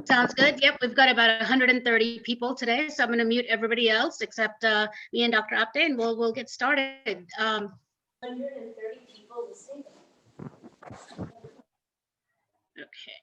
Sounds good. Yep, we've got about 130 people today, so I'm going to mute everybody else except me and Dr. Apte, and we'll get started. 130 people listening. Okay.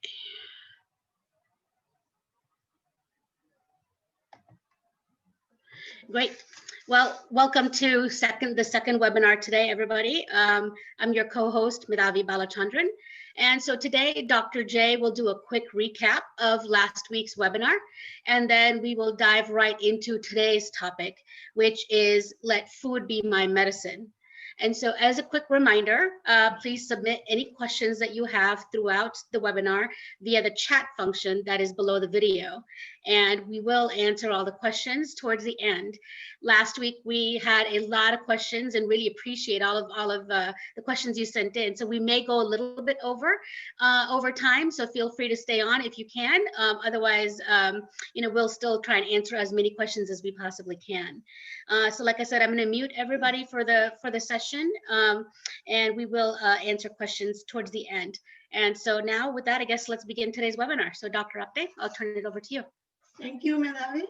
Great. Well, welcome to the second webinar today, everybody. I'm your co-host, Medhavi Balachandran. And so today, Dr. J will do a quick recap of last week's webinar, and then we will dive right into today's topic, which is Let Food Be My Medicine. And so as a quick reminder, please submit any questions that you have throughout the webinar via the chat function that is below the video. And we will answer all the questions towards the end. Last week, we had a lot of questions and really appreciate all of the questions you sent in. So we may go a little bit over time. So feel free to stay on if you can. Otherwise, we'll still try and answer as many questions as we possibly can. So like I said, I'm going to mute everybody for the session, and we will answer questions towards the end. And so now with that, I guess let's begin today's webinar. So Dr. Apte, I'll turn it over to you. Thank you, Medhavi.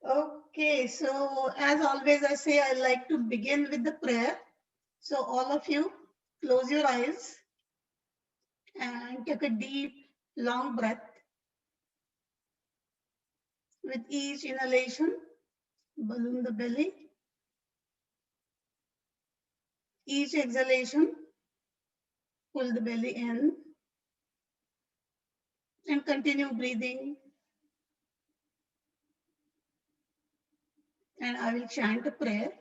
Okay, so as always, I say I like to begin with the prayer. So all of you, close your eyes and take a deep, long breath. With each inhalation, balloon the belly. Each exhalation, pull the belly in. And continue breathing. And I will chant a prayer.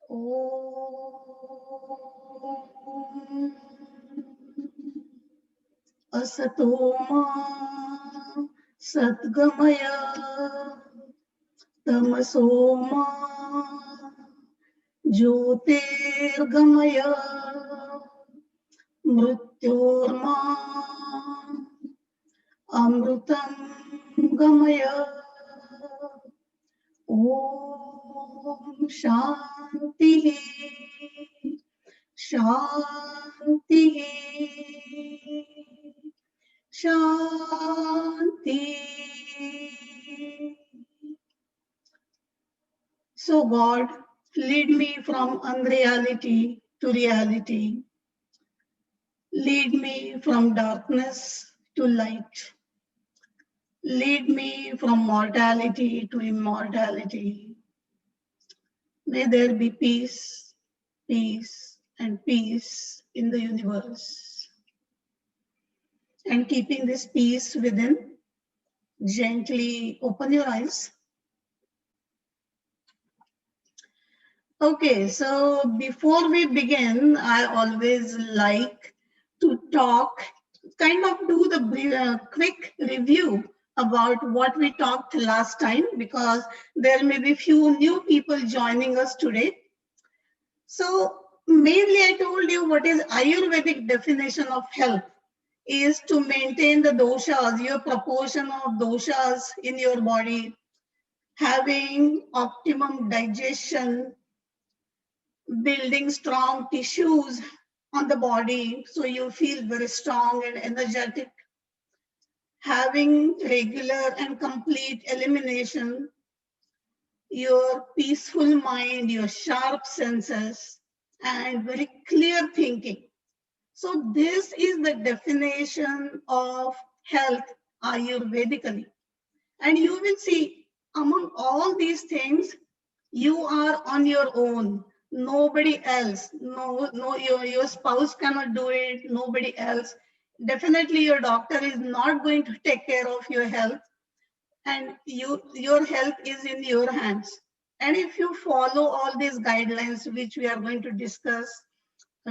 Om Asatoma Satgamaya Tamasoma Jyotirgamaya Mrityorma Amrutam Gamaya. Om Shanti Shanti Shanti. So God, lead me from unreality to reality. Lead me from darkness to light. Lead me from mortality to immortality. May there be peace, peace, and peace in the universe. And keeping this peace within, gently open your eyes. Okay, so before we begin, I always like to talk, kind of do the quick review about what we talked last time, because there may be few new people joining us today. So mainly I told you what is Ayurvedic definition of health is to maintain the doshas, your proportion of doshas in your body, having optimum digestion, building strong tissues on the body so you feel very strong and energetic, having regular and complete elimination, your peaceful mind, your sharp senses, and very clear thinking. So this is the definition of health Ayurvedically. And you will see among all these things, you are on your own. Nobody else. Your spouse cannot do it. Nobody else. Definitely your doctor is not going to take care of your health. And your health is in your hands. And if you follow all these guidelines, which we are going to discuss,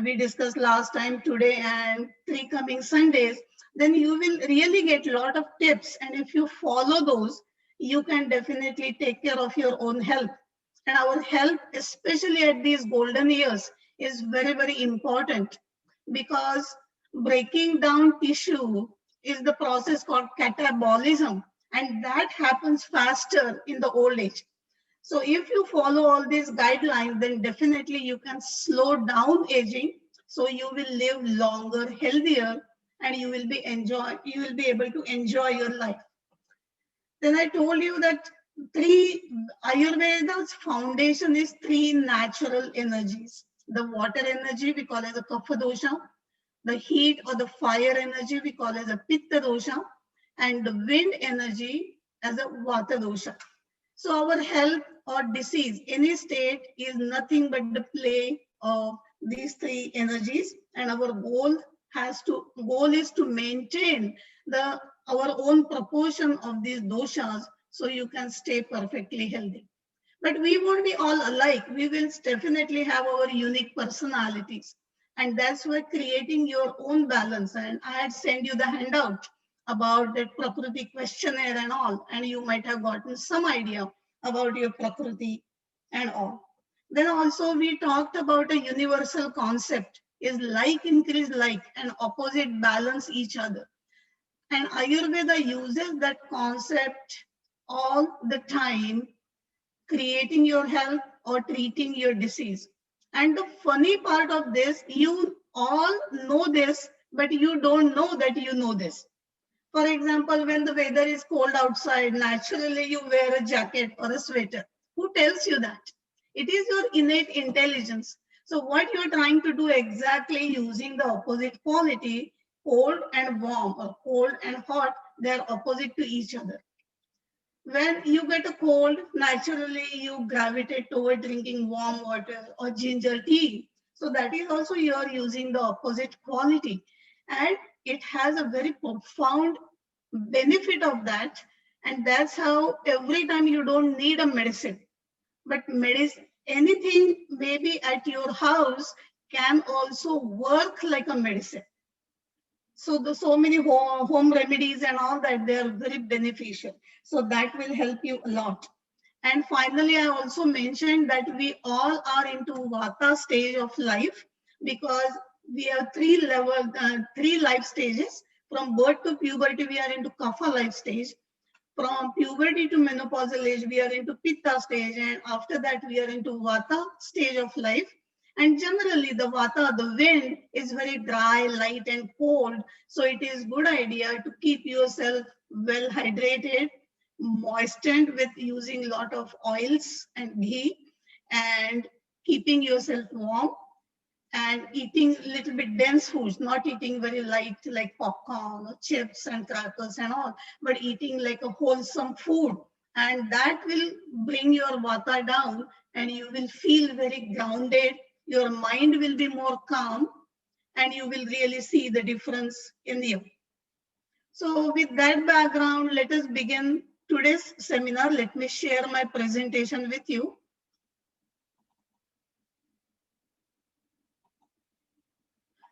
we discussed last time, today, and 3 coming Sundays, then you will really get a lot of tips. And if you follow those, you can definitely take care of your own health. And our health, especially at these golden years, is very, very important, because breaking down tissue is the process called catabolism, and that happens faster in the old age. So if you follow all these guidelines, then definitely you can slow down aging. So you will live longer, healthier, and you will be able to enjoy your life. Then I told you that Ayurveda's foundation is three natural energies. The water energy we call as a kapha dosha, the heat or the fire energy we call as a pitta dosha, and the wind energy as a vata dosha. So our health or disease, any state, is nothing but the play of these three energies, and our goal is to maintain the our own proportion of these doshas so you can stay perfectly healthy. But we won't be all alike. We will definitely have our unique personalities. And that's why creating your own balance. And I had sent you the handout about that Prakriti questionnaire and all. And you might have gotten some idea about your Prakriti and all. Then also we talked about a universal concept is like increase like and opposite balance each other. And Ayurveda uses that concept all the time, creating your health or treating your disease. And the funny part of this, you all know this, but you don't know that you know this. For example, when the weather is cold outside, naturally you wear a jacket or a sweater. Who tells you that? It is your innate intelligence. So what you're trying to do exactly using the opposite quality, cold and warm or cold and hot, they're opposite to each other. When you get a cold, naturally you gravitate toward drinking warm water or ginger tea. So that is also you are using the opposite quality. And it has a very profound benefit of that. And that's how every time you don't need a medicine, but medicine, anything maybe at your house can also work like a medicine. So the so many home remedies and all that, they are very beneficial. So that will help you a lot. And finally, I also mentioned that we all are into Vata stage of life because we have three life stages. From birth to puberty, we are into Kapha life stage. From puberty to menopausal age, we are into Pitta stage. And after that, we are into Vata stage of life. And generally, the Vata, the wind, is very dry, light, and cold. So it is good idea to keep yourself well hydrated, moistened with using a lot of oils and ghee, and keeping yourself warm and eating a little bit dense foods, not eating very light like popcorn or chips and crackers and all, but eating like a wholesome food. And that will bring your vata down and you will feel very grounded. Your mind will be more calm and you will really see the difference in you. So with that background, let us begin today's seminar. Let me share my presentation with you.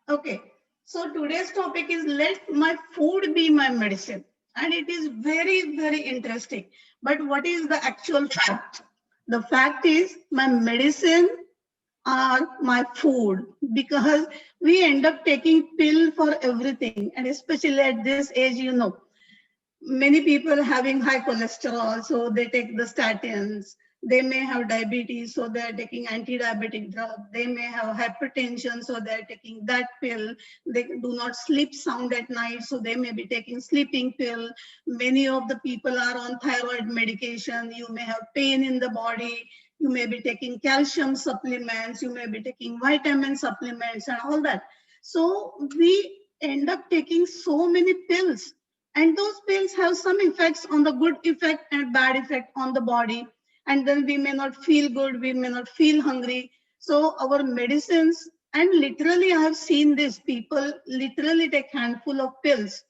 Okay, so today's topic is let my food be my medicine. And it is very, very interesting. But what is the actual fact? The fact is my medicine are my food because we end up taking pill for everything. And especially at this age, you know, many people having high cholesterol, so they take the statins. They may have diabetes, so they're taking anti-diabetic drug. They may have hypertension, so they're taking that pill. They do not sleep sound at night, so they may be taking sleeping pill. Many of the people are on thyroid medication. You may have pain in the body. You may be taking calcium supplements. You may be taking vitamin supplements and all that. So we end up taking so many pills, and those pills have some effects on the good effect and bad effect on the body. And then we may not feel good, we may not feel hungry. So our medicines, and literally I have seen this, people literally take handful of pills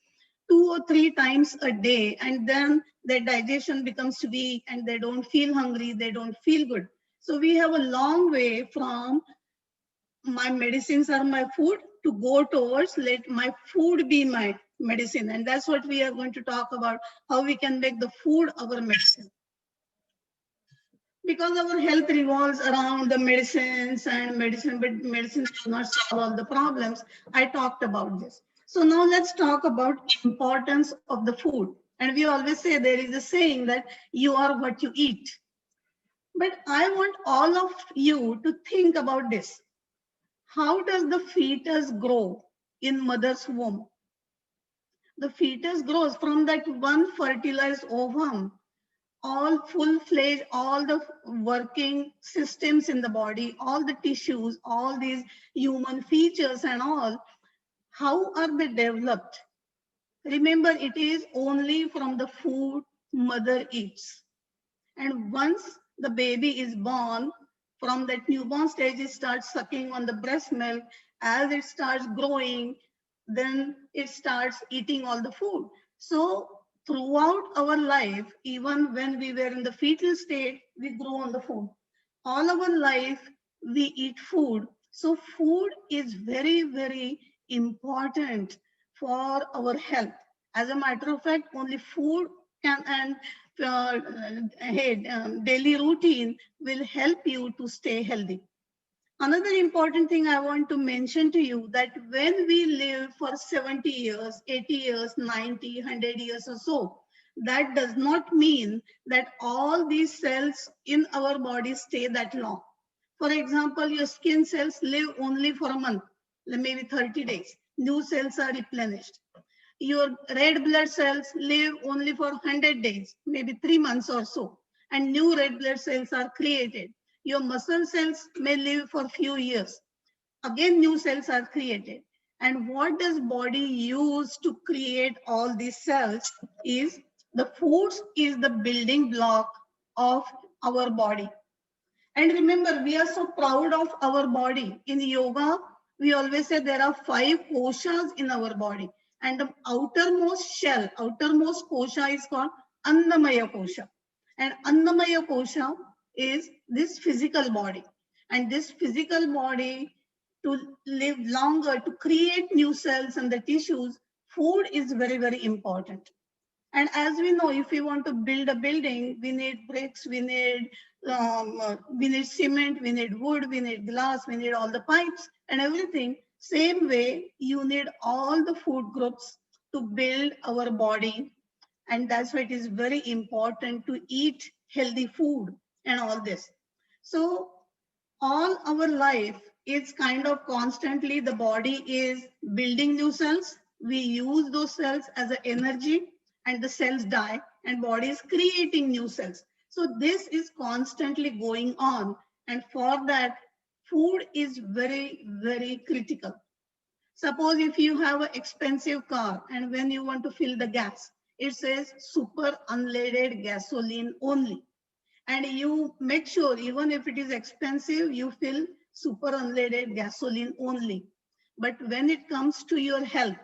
2 or 3 times a day, and then their digestion becomes weak and they don't feel hungry, they don't feel good. So we have a long way from my medicines are my food to go towards let my food be my medicine. And that's what we are going to talk about, how we can make the food our medicine. Because our health revolves around the medicines and medicine, but medicines do not solve all the problems. I talked about this. So now let's talk about importance of the food. And we always say there is a saying that you are what you eat. But I want all of you to think about this. How does the fetus grow in mother's womb? The fetus grows from that one fertilized ovum, all full-fledged, all the working systems in the body, all the tissues, all these human features and all. How are they developed? Remember, it is only from the food mother eats. And once the baby is born, from that newborn stage, it starts sucking on the breast milk. As it starts growing, then it starts eating all the food. So throughout our life, even when we were in the fetal state, we grow on the food. All our life, we eat food. So food is very, very important for our health. As a matter of fact, only food can and daily routine will help you to stay healthy. Another important thing I want to mention to you that when we live for 70 years, 80 years, 90, 100 years or so, that does not mean that all these cells in our body stay that long. For example, your skin cells live only for a month, maybe 30 days. New cells are replenished. Your red blood cells live only for 100 days, maybe 3 months or so, and new red blood cells are created. Your muscle cells may live for few years. Again, new cells are created. And what does body use to create all these cells is the foods is the building block of our body. And remember, we are so proud of our body. In yoga, we always say there are 5 koshas in our body. And the outermost shell, outermost kosha is called Annamaya kosha. And Annamaya kosha is this physical body. And this physical body, to live longer, to create new cells and the tissues, food is very, very important. And as we know, if we want to build a building, we need bricks, we need cement, we need wood, we need glass, we need all the pipes and everything. Same way, you need all the food groups to build our body. And that's why it is very important to eat healthy food and all this. So all our life is kind of constantly the body is building new cells. We use those cells as an energy and the cells die and body is creating new cells. So this is constantly going on. And for that, food is very, very critical. Suppose if you have an expensive car and when you want to fill the gas, it says super unleaded gasoline only. And you make sure, even if it is expensive, you fill super unleaded gasoline only. But when it comes to your health,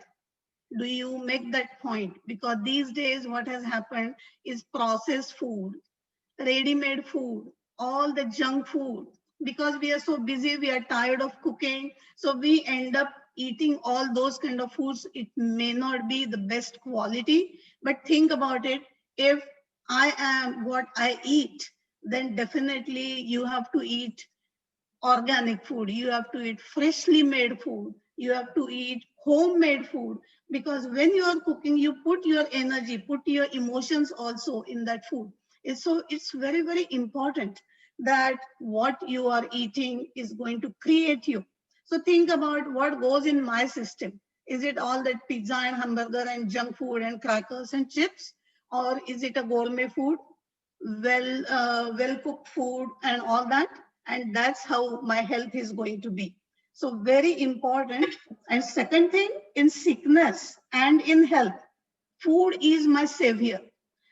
do you make that point? Because these days, what has happened is processed food, ready-made food, all the junk food. Because we are so busy, we are tired of cooking. So we end up eating all those kind of foods. It may not be the best quality, but think about it. If I am what I eat, then definitely you have to eat organic food. You have to eat freshly made food. You have to eat homemade food, because when you are cooking, you put your energy, put your emotions also in that food. So it's very, very important that what you are eating is going to create you. So think about what goes in my system. Is it all that pizza and hamburger and junk food and crackers and chips? Or is it a gourmet food, well cooked food and all that? And that's how my health is going to be. So very important. And second thing, in sickness and in health, food is my savior.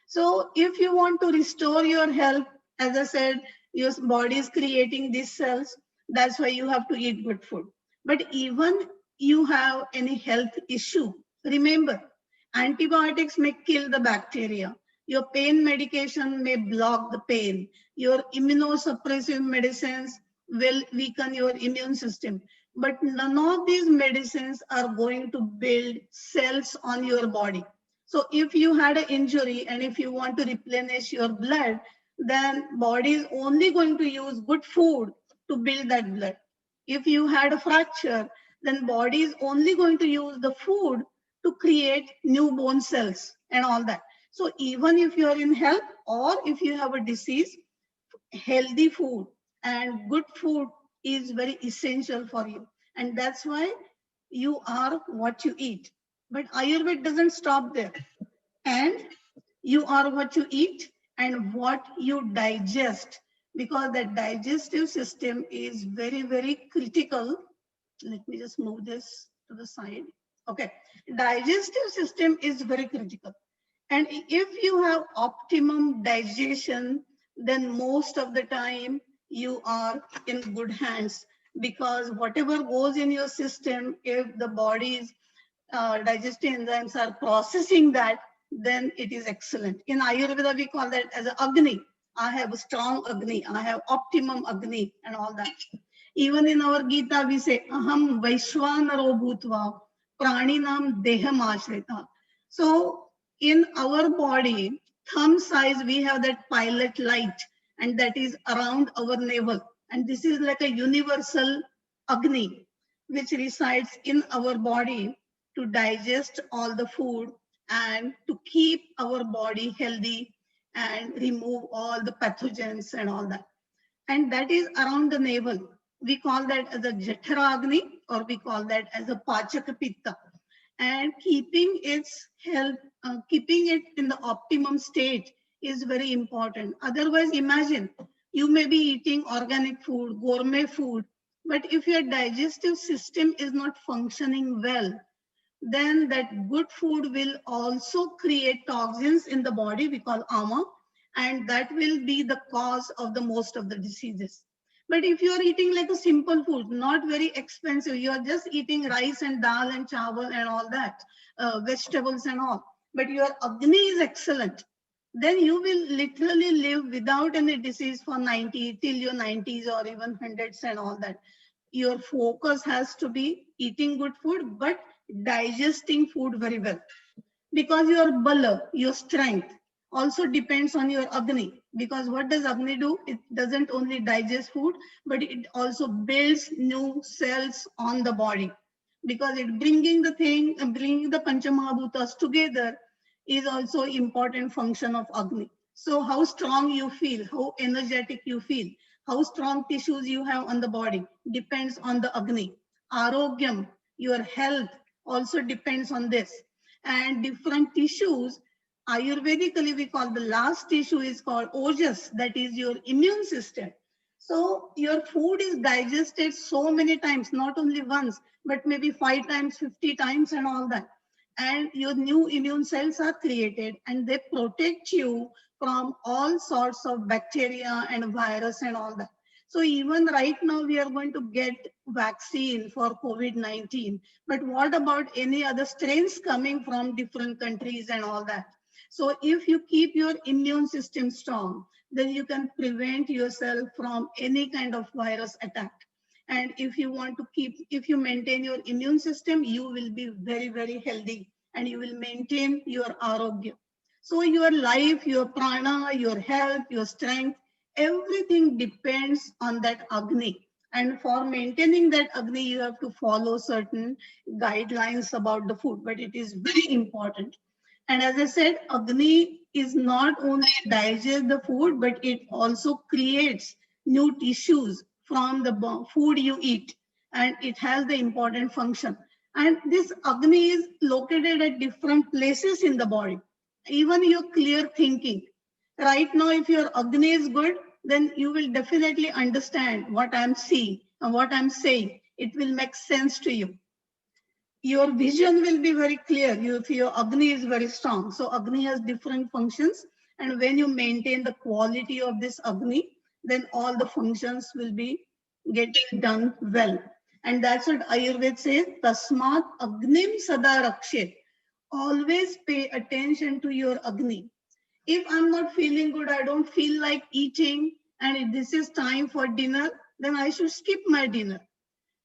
So if you want to restore your health, as I said, your body is creating these cells. That's why you have to eat good food. But even you have any health issue, remember, antibiotics may kill the bacteria. Your pain medication may block the pain. Your immunosuppressive medicines will weaken your immune system. But none of these medicines are going to build cells on your body. So if you had an injury and if you want to replenish your blood, then body is only going to use good food to build that blood. If you had a fracture, then body is only going to use the food to create new bone cells and all that. So even if you are in health or if you have a disease, healthy food and good food is very essential for you. And that's why you are what you eat. But Ayurveda doesn't stop there. And you are what you eat and what you digest, because the digestive system is very, very critical. Let me just move this to the side. Okay, digestive system is very critical. And if you have optimum digestion, then most of the time you are in good hands, because whatever goes in your system, if the body's digestive enzymes are processing that, then it is excellent. In Ayurveda, we call that as a Agni. I have a strong Agni, I have optimum Agni and all that. Even in our Gita, we say, Aham Vaishwanaro Bhutva Praninam Deham Ashrita. So in our body, thumb size, we have that pilot light, and that is around our navel. And this is like a universal Agni, which resides in our body to digest all the food and to keep our body healthy and remove all the pathogens and all that. And that is around the navel. We call that as a Jatharagni, or we call that as a Pachaka Pitta. And keeping its health, keeping it in the optimum state is very important. Otherwise, imagine you may be eating organic food, gourmet food, but if your digestive system is not functioning well, then that good food will also create toxins in the body, we call ama, and that will be the cause of the most of the diseases. But if you are eating like a simple food, not very expensive, you are just eating rice and dal and chawal and all that, vegetables and all, but your Agni is excellent, then you will literally live without any disease for 90 till your 90s or even hundreds and all that. Your focus has to be eating good food, but digesting food very well. Because your bala, your strength, also depends on your Agni. Because what does Agni do? It doesn't only digest food, but it also builds new cells on the body. Because it bringing the Panchamahabhutas together is also important function of Agni. So how strong you feel, how energetic you feel, how strong tissues you have on the body depends on the Agni. Arogyam, your health also depends on this. And different tissues, Ayurvedically we call the last tissue is called Ojas, that is your immune system. So your food is digested so many times, not only once, but maybe 5 times, 50 times and all that. And your new immune cells are created and they protect you from all sorts of bacteria and virus and all that. So even right now we are going to get vaccine for COVID-19, but what about any other strains coming from different countries and all that? So if you keep your immune system strong, then you can prevent yourself from any kind of virus attack. And if you want to if you maintain your immune system, you will be very, very healthy and you will maintain your arogya. So your life, your prana, your health, your strength, everything depends on that Agni. And for maintaining that Agni, you have to follow certain guidelines about the food, but it is very important. And as I said, Agni is not only digest the food, but it also creates new tissues from the food you eat. And it has the important function. And this Agni is located at different places in the body. Even your clear thinking. Right now, if your Agni is good, then you will definitely understand what I'm seeing and what I'm saying. It will make sense to you. Your vision will be very clear if your Agni is very strong. So Agni has different functions. And when you maintain the quality of this Agni, then all the functions will be getting done well. And that's what Ayurveda says, Tasmat Agnim Sada Rakshet. Always pay attention to your Agni. If I'm not feeling good, I don't feel like eating, and if this is time for dinner, then I should skip my dinner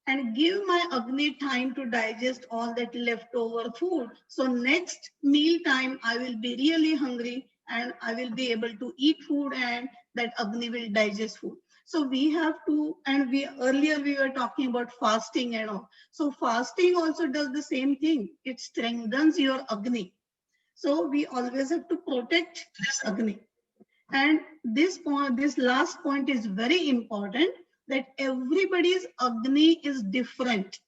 and give my Agni time to digest all that leftover food. So next meal time, I will be really hungry and I will be able to eat food and that Agni will digest food. So we have to, and earlier we were talking about fasting and all. So fasting also does the same thing. It strengthens your Agni. So we always have to protect this Agni. And this last point is very important, that everybody's Agni is different.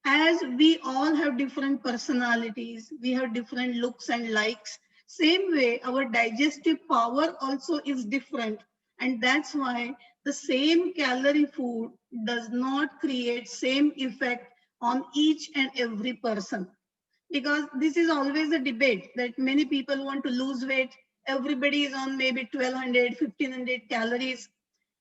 As we all have different personalities, we have different looks and likes. Same way, our digestive power also is different. And that's why the same calorie food does not create same effect on each and every person. Because this is always a debate that many people want to lose weight. Everybody is on maybe 1200, 1500 calories,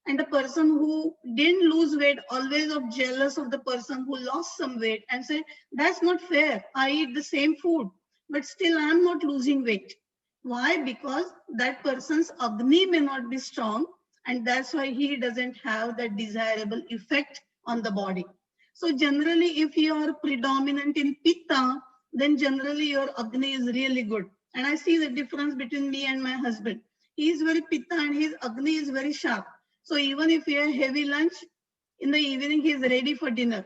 and the person who didn't lose weight always of jealous of the person who lost some weight and say, that's not fair, I eat the same food but still I'm not losing weight. Why? Because that person's agni may not be strong, and that's why he doesn't have that desirable effect on the body. So generally, if you are predominant in pitta, then generally your agni is really good. And I see the difference between me and my husband. He is very pitta and his agni is very sharp. So even if we have heavy lunch, in the evening he is ready for dinner.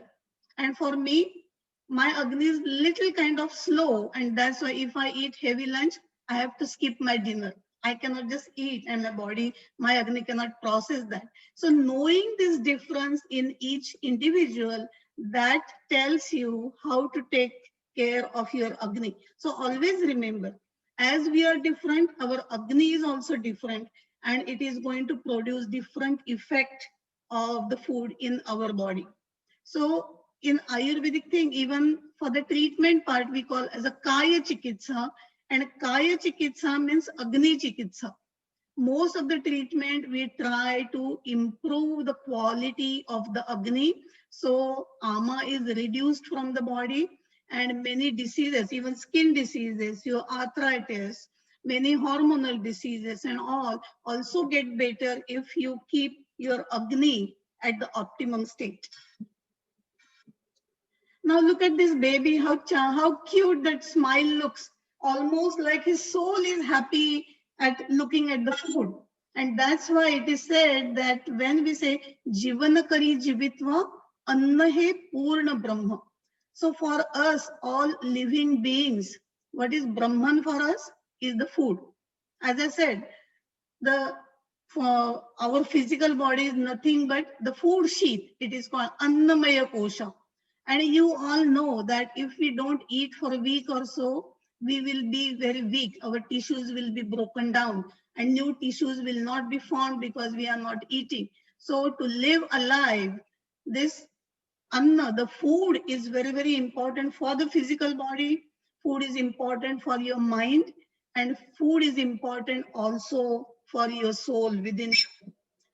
And for me, my agni is little kind of slow, and that's why if I eat heavy lunch, I have to skip my dinner. I cannot just eat, and my body, my agni cannot process that. So knowing this difference in each individual, that tells you how to take care of your agni. So always remember, as we are different, our agni is also different, and it is going to produce different effect of the food in our body. So in Ayurvedic thing, even for the treatment part, we call as a Kaya Chikitsa, and Kaya Chikitsa means Agni Chikitsa. Most of the treatment, we try to improve the quality of the Agni. So Ama is reduced from the body, and many diseases, even skin diseases, your arthritis, many hormonal diseases and all also get better if you keep your Agni at the optimum state. Now look at this baby, how cute that smile looks. Almost like his soul is happy at looking at the food. And that's why it is said that when we say Jivana Kari Jivitva, Anna He Purna Brahma. So for us, all living beings, what is Brahman for us is the food. As I said, the for our physical body is nothing but the food sheath. It is called Annamaya Kosha. And you all know that if we don't eat for a week or so, we will be very weak. Our tissues will be broken down and new tissues will not be formed because we are not eating. So to live alive, this Anna, the food is very, very important for the physical body. Food is important for your mind, and food is important also for your soul within.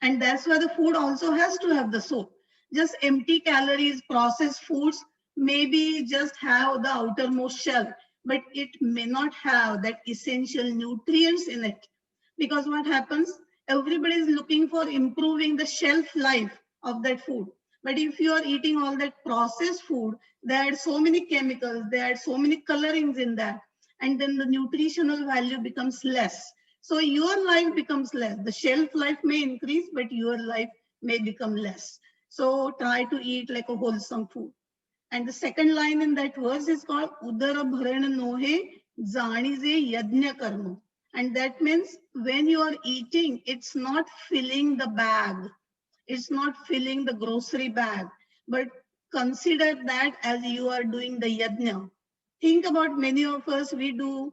And that's why the food also has to have the soul. Just empty calories, processed foods, maybe just have the outermost shell, but it may not have that essential nutrients in it. Because what happens? Everybody is looking for improving the shelf life of that food. But if you are eating all that processed food, they add so many chemicals, they add so many colorings in that, and then the nutritional value becomes less. So your life becomes less. The shelf life may increase, but your life may become less. So try to eat like a wholesome food. And the second line in that verse is called Udara Bharana Nohe Zanize Yajna Karma. And that means when you are eating, it's not filling the bag. It's not filling the grocery bag, but consider that as you are doing the yajna. Think about many of us, we do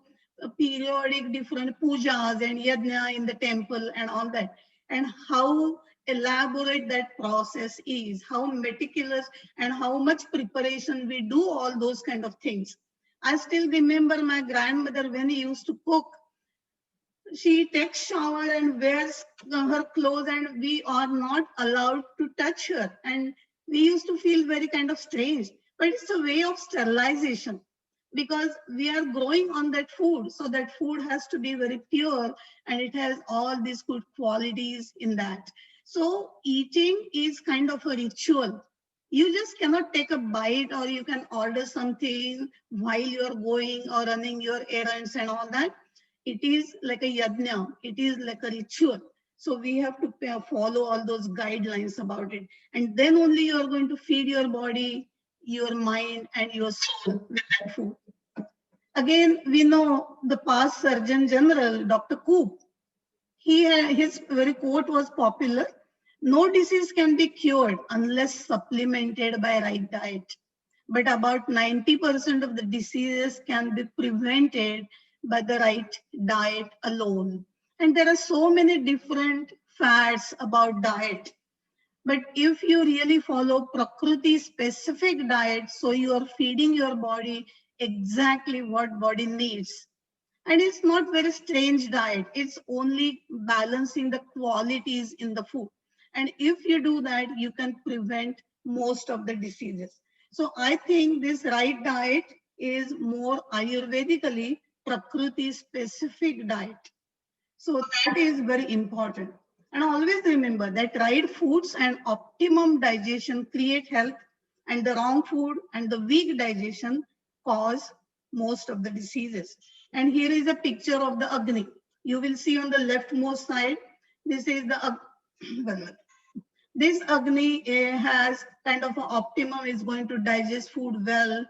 periodic different pujas and yajna in the temple and all that. And how elaborate that process is, how meticulous and how much preparation we do all those kind of things. I still remember my grandmother when he used to cook, she takes shower and wears her clothes and we are not allowed to touch her, and we used to feel very kind of strange, but it's a way of sterilization because we are growing on that food, so that food has to be very pure and it has all these good qualities in that. So eating is kind of a ritual. You just cannot take a bite, or you can order something while you're going or running your errands and all that. It is like a yajna, it is like a ritual. So we have to follow all those guidelines about it. And then only you are going to feed your body, your mind, and your soul with that food. Again, we know the past Surgeon General, Dr. Koop, his very quote was popular: no disease can be cured unless supplemented by right diet. but about 90% of the diseases can be prevented by the right diet alone. And there are so many different fads about diet. But if you really follow Prakriti specific diet, so you are feeding your body exactly what body needs. And it's not very strange diet. It's only balancing the qualities in the food. And if you do that, you can prevent most of the diseases. So I think this right diet is more Ayurvedically Prakriti specific diet. So that is very important. And always remember that right foods and optimum digestion create health, and the wrong food and the weak digestion cause most of the diseases. And here is a picture of the Agni. You will see on the leftmost side, this is the this Agni has kind of an optimum, is going to digest food well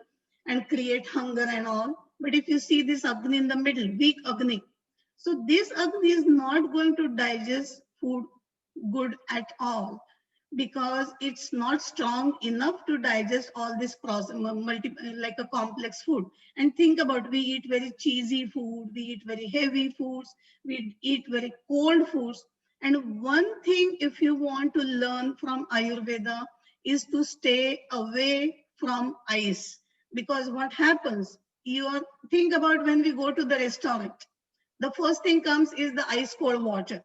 and create hunger and all. But if you see this Agni in the middle, weak Agni, so this Agni is not going to digest food good at all, because it's not strong enough to digest all this process, like a complex food. And think about, we eat very cheesy food, we eat very heavy foods, we eat very cold foods. And one thing, if you want to learn from Ayurveda, is to stay away from ice. Because what happens, think about when we go to the restaurant, the first thing comes is the ice cold water,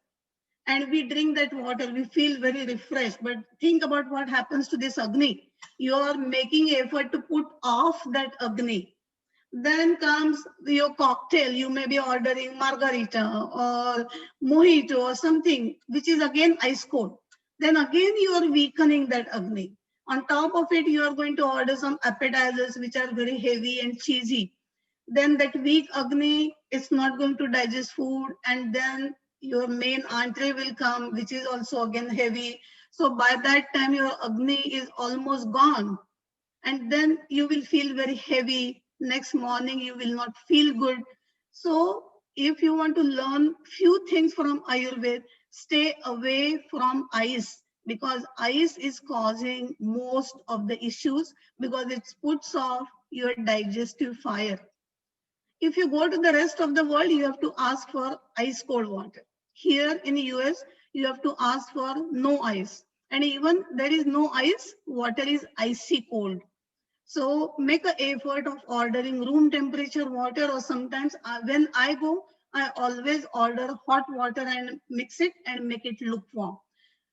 and we drink that water, we feel very refreshed. But think about what happens to this Agni. You are making effort to put off that Agni. Then comes your cocktail. You may be ordering margarita or mojito or something, which is again ice cold. Then again, you are weakening that Agni. On top of it, you are going to order some appetizers, which are very heavy and cheesy. Then that weak Agni is not going to digest food, and then your main entree will come, which is also again heavy. So by that time, your Agni is almost gone, and then you will feel very heavy. Next morning, you will not feel good. So if you want to learn few things from Ayurveda, stay away from ice, because ice is causing most of the issues, because it puts off your digestive fire. If you go to the rest of the world, you have to ask for ice cold water. Here in the US, you have to ask for no ice. And even there is no ice, water is icy cold. So make an effort of ordering room temperature water, or sometimes when I go, I always order hot water and mix it and make it lukewarm.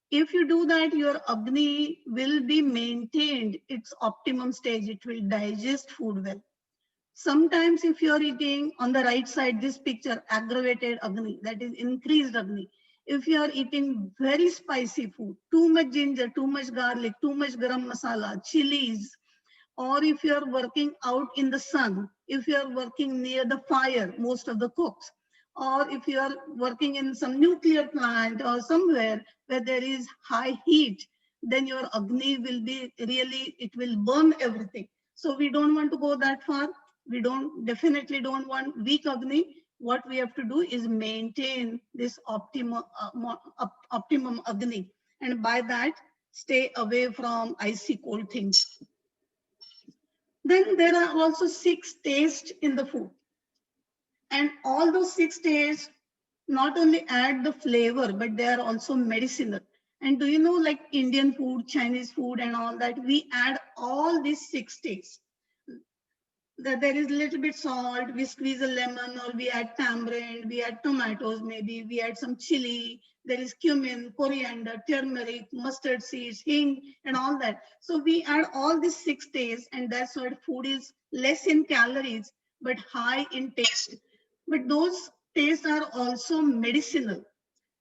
If you do that, your Agni will be maintained its optimum stage. It will digest food well. Sometimes if you're eating on the right side, this picture, aggravated Agni, that is increased Agni. If you are eating very spicy food, too much ginger, too much garlic, too much garam masala, chilies, or if you are working out in the sun, if you are working near the fire, most of the cooks, or if you are working in some nuclear plant or somewhere where there is high heat, then your Agni will be really, it will burn everything. So we don't want to go that far. We definitely don't want weak Agni. What we have to do is maintain this optimum Agni. And by that, stay away from icy cold things. Then there are also 6 tastes in the food. And all those 6 tastes not only add the flavor, but they are also medicinal. And do you know, like Indian food, Chinese food and all that, we add all these 6 tastes. There is a little bit salt, we squeeze a lemon, or we add tamarind, we add tomatoes, maybe we add some chili, there is cumin, coriander, turmeric, mustard seeds, hing, and all that. So we add all these 6 tastes, and that's why food is less in calories, but high in taste. But those tastes are also medicinal.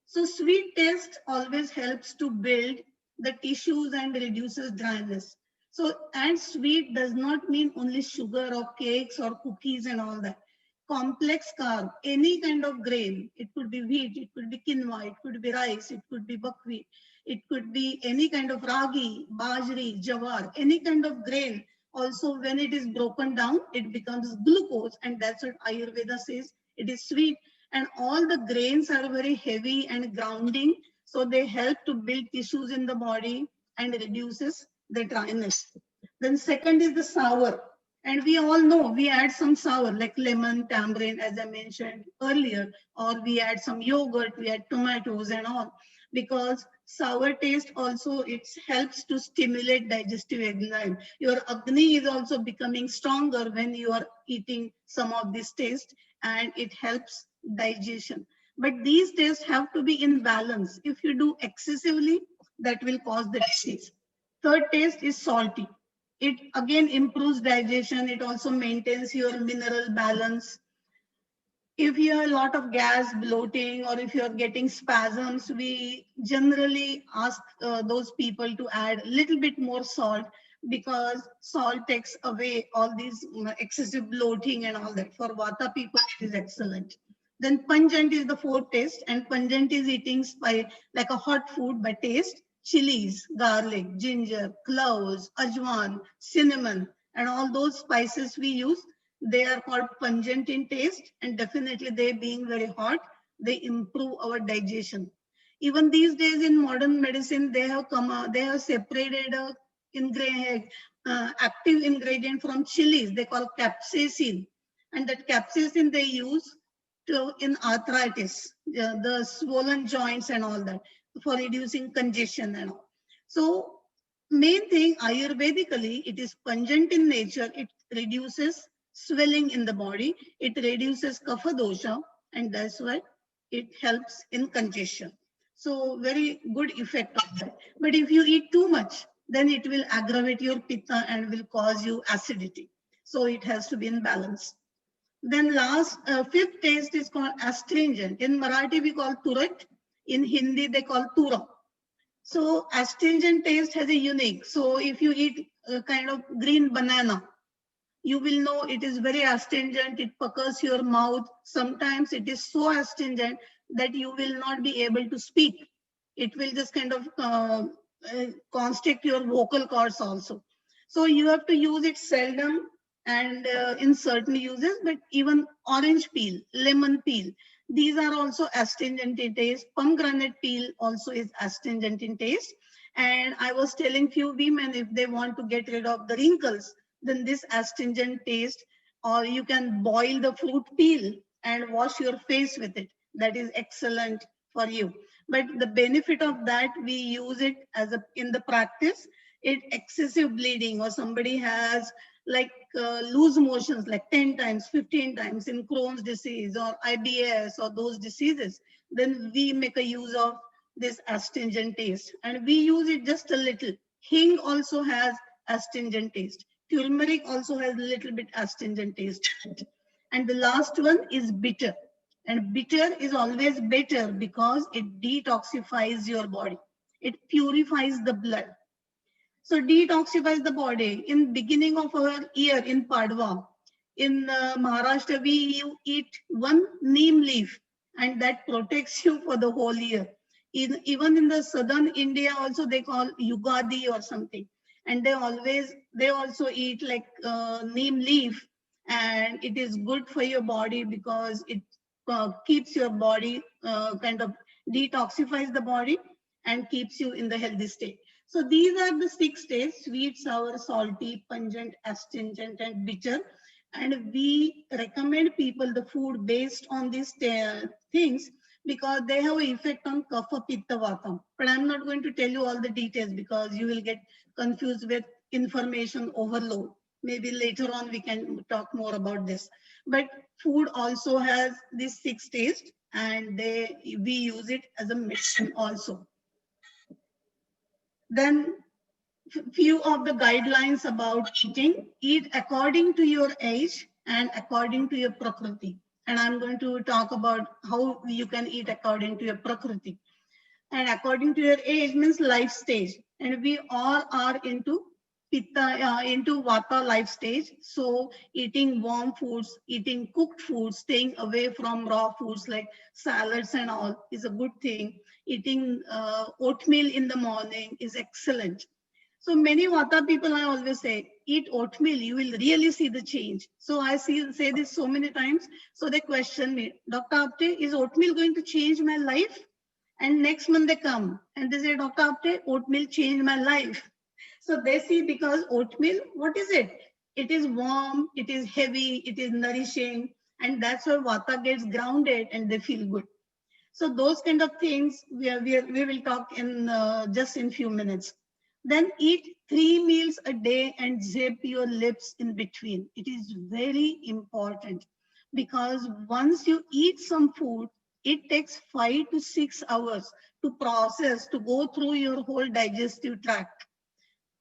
So sweet taste always helps to build the tissues and reduces dryness. So, and sweet does not mean only sugar or cakes or cookies and all that. Complex carb, any kind of grain, it could be wheat, it could be quinoa, it could be rice, it could be buckwheat, it could be any kind of ragi, bajri, jawar, any kind of grain. Also, when it is broken down, it becomes glucose, and that's what Ayurveda says, it is sweet. And all the grains are very heavy and grounding, so they help to build tissues in the body and reduces the dryness. Then second is the sour. And we all know we add some sour like lemon, tamarind, as I mentioned earlier, or we add some yogurt, we add tomatoes and all. Because sour taste also, it helps to stimulate digestive enzyme. Your Agni is also becoming stronger when you are eating some of this taste, and it helps digestion. But these tastes have to be in balance. If you do excessively, that will cause the disease. Third taste is salty. It again improves digestion. It also maintains your mineral balance. If you have a lot of gas, bloating, or if you're getting spasms, we generally ask those people to add a little bit more salt, because salt takes away all these excessive bloating and all that. For Vata people, it is excellent. Then pungent is the fourth taste, and pungent is eating like a hot food by taste. Chilies, garlic, ginger, cloves, ajwan, cinnamon, and all those spices we use, they are called pungent in taste, and definitely they being very hot, they improve our digestion. Even these days in modern medicine, they have separated active ingredient from chilies. They call capsaicin, and that capsaicin they use in arthritis, the swollen joints and all that, for reducing congestion and all. So main thing, Ayurvedically, it is pungent in nature. It reduces swelling in the body. It reduces kapha dosha, and that's why it helps in congestion. So very good effect of that. But if you eat too much, then it will aggravate your pitta and will cause you acidity. So it has to be in balance. Then fifth taste is called astringent. In Marathi, we call turat. In Hindi, they call tura. So astringent taste has a unique. So if you eat a kind of green banana, you will know it is very astringent. It puckers your mouth. Sometimes it is so astringent that you will not be able to speak. It will just kind of constrict your vocal cords also. So you have to use it seldom and in certain uses, but even orange peel, lemon peel, these are also astringent in taste. Pomegranate peel also is astringent in taste. And I was telling few women, if they want to get rid of the wrinkles, then this astringent taste, or you can boil the fruit peel and wash your face with it. That is excellent for you. But the benefit of that, we use it as in the practice. It excessive bleeding, or somebody has like loose motions like 10 times, 15 times in Crohn's disease or IBS or those diseases, then we make a use of this astringent taste, and we use it just a little. Hing also has astringent taste. Turmeric also has a little bit astringent taste. And the last one is bitter. And bitter is always better because it detoxifies your body. It purifies the blood. So detoxifies the body. In beginning of our year in Padwa, in Maharashtra, we eat one neem leaf, and that protects you for the whole year. Even in the southern India also, they call Yugadi or something. And they also eat like neem leaf, and it is good for your body because it keeps your body kind of detoxifies the body and keeps you in the healthy state. So these are the 6 states: sweet, sour, salty, pungent, astringent, and bitter. And we recommend people the food based on these things because they have an effect on kapha, pitta, vata. But I'm not going to tell you all the details because you will get confused with information overload. Maybe later on we can talk more about this. But food also has these 6 tastes, and we use it as a medicine also. Then few of the guidelines about eating: eat according to your age and according to your prakriti. And I'm going to talk about how you can eat according to your prakriti. And according to your age means life stage. And we all are into pitta, into vata life stage. So eating warm foods, eating cooked foods, staying away from raw foods like salads and all is a good thing. Eating oatmeal in the morning is excellent. So many Vata people, I always say, eat oatmeal, you will really see the change. So I say this so many times. So they question me, Dr. Apte, is oatmeal going to change my life? And next month they come and they say, Dr. Apte, oatmeal changed my life. So they see, because oatmeal, what is it? It is warm, it is heavy, it is nourishing, and that's why vata gets grounded and they feel good. So those kind of things we will talk in just in few minutes. Then eat 3 meals a day and zip your lips in between. It is very important, because once you eat some food, it takes 5 to 6 hours to process, to go through your whole digestive tract.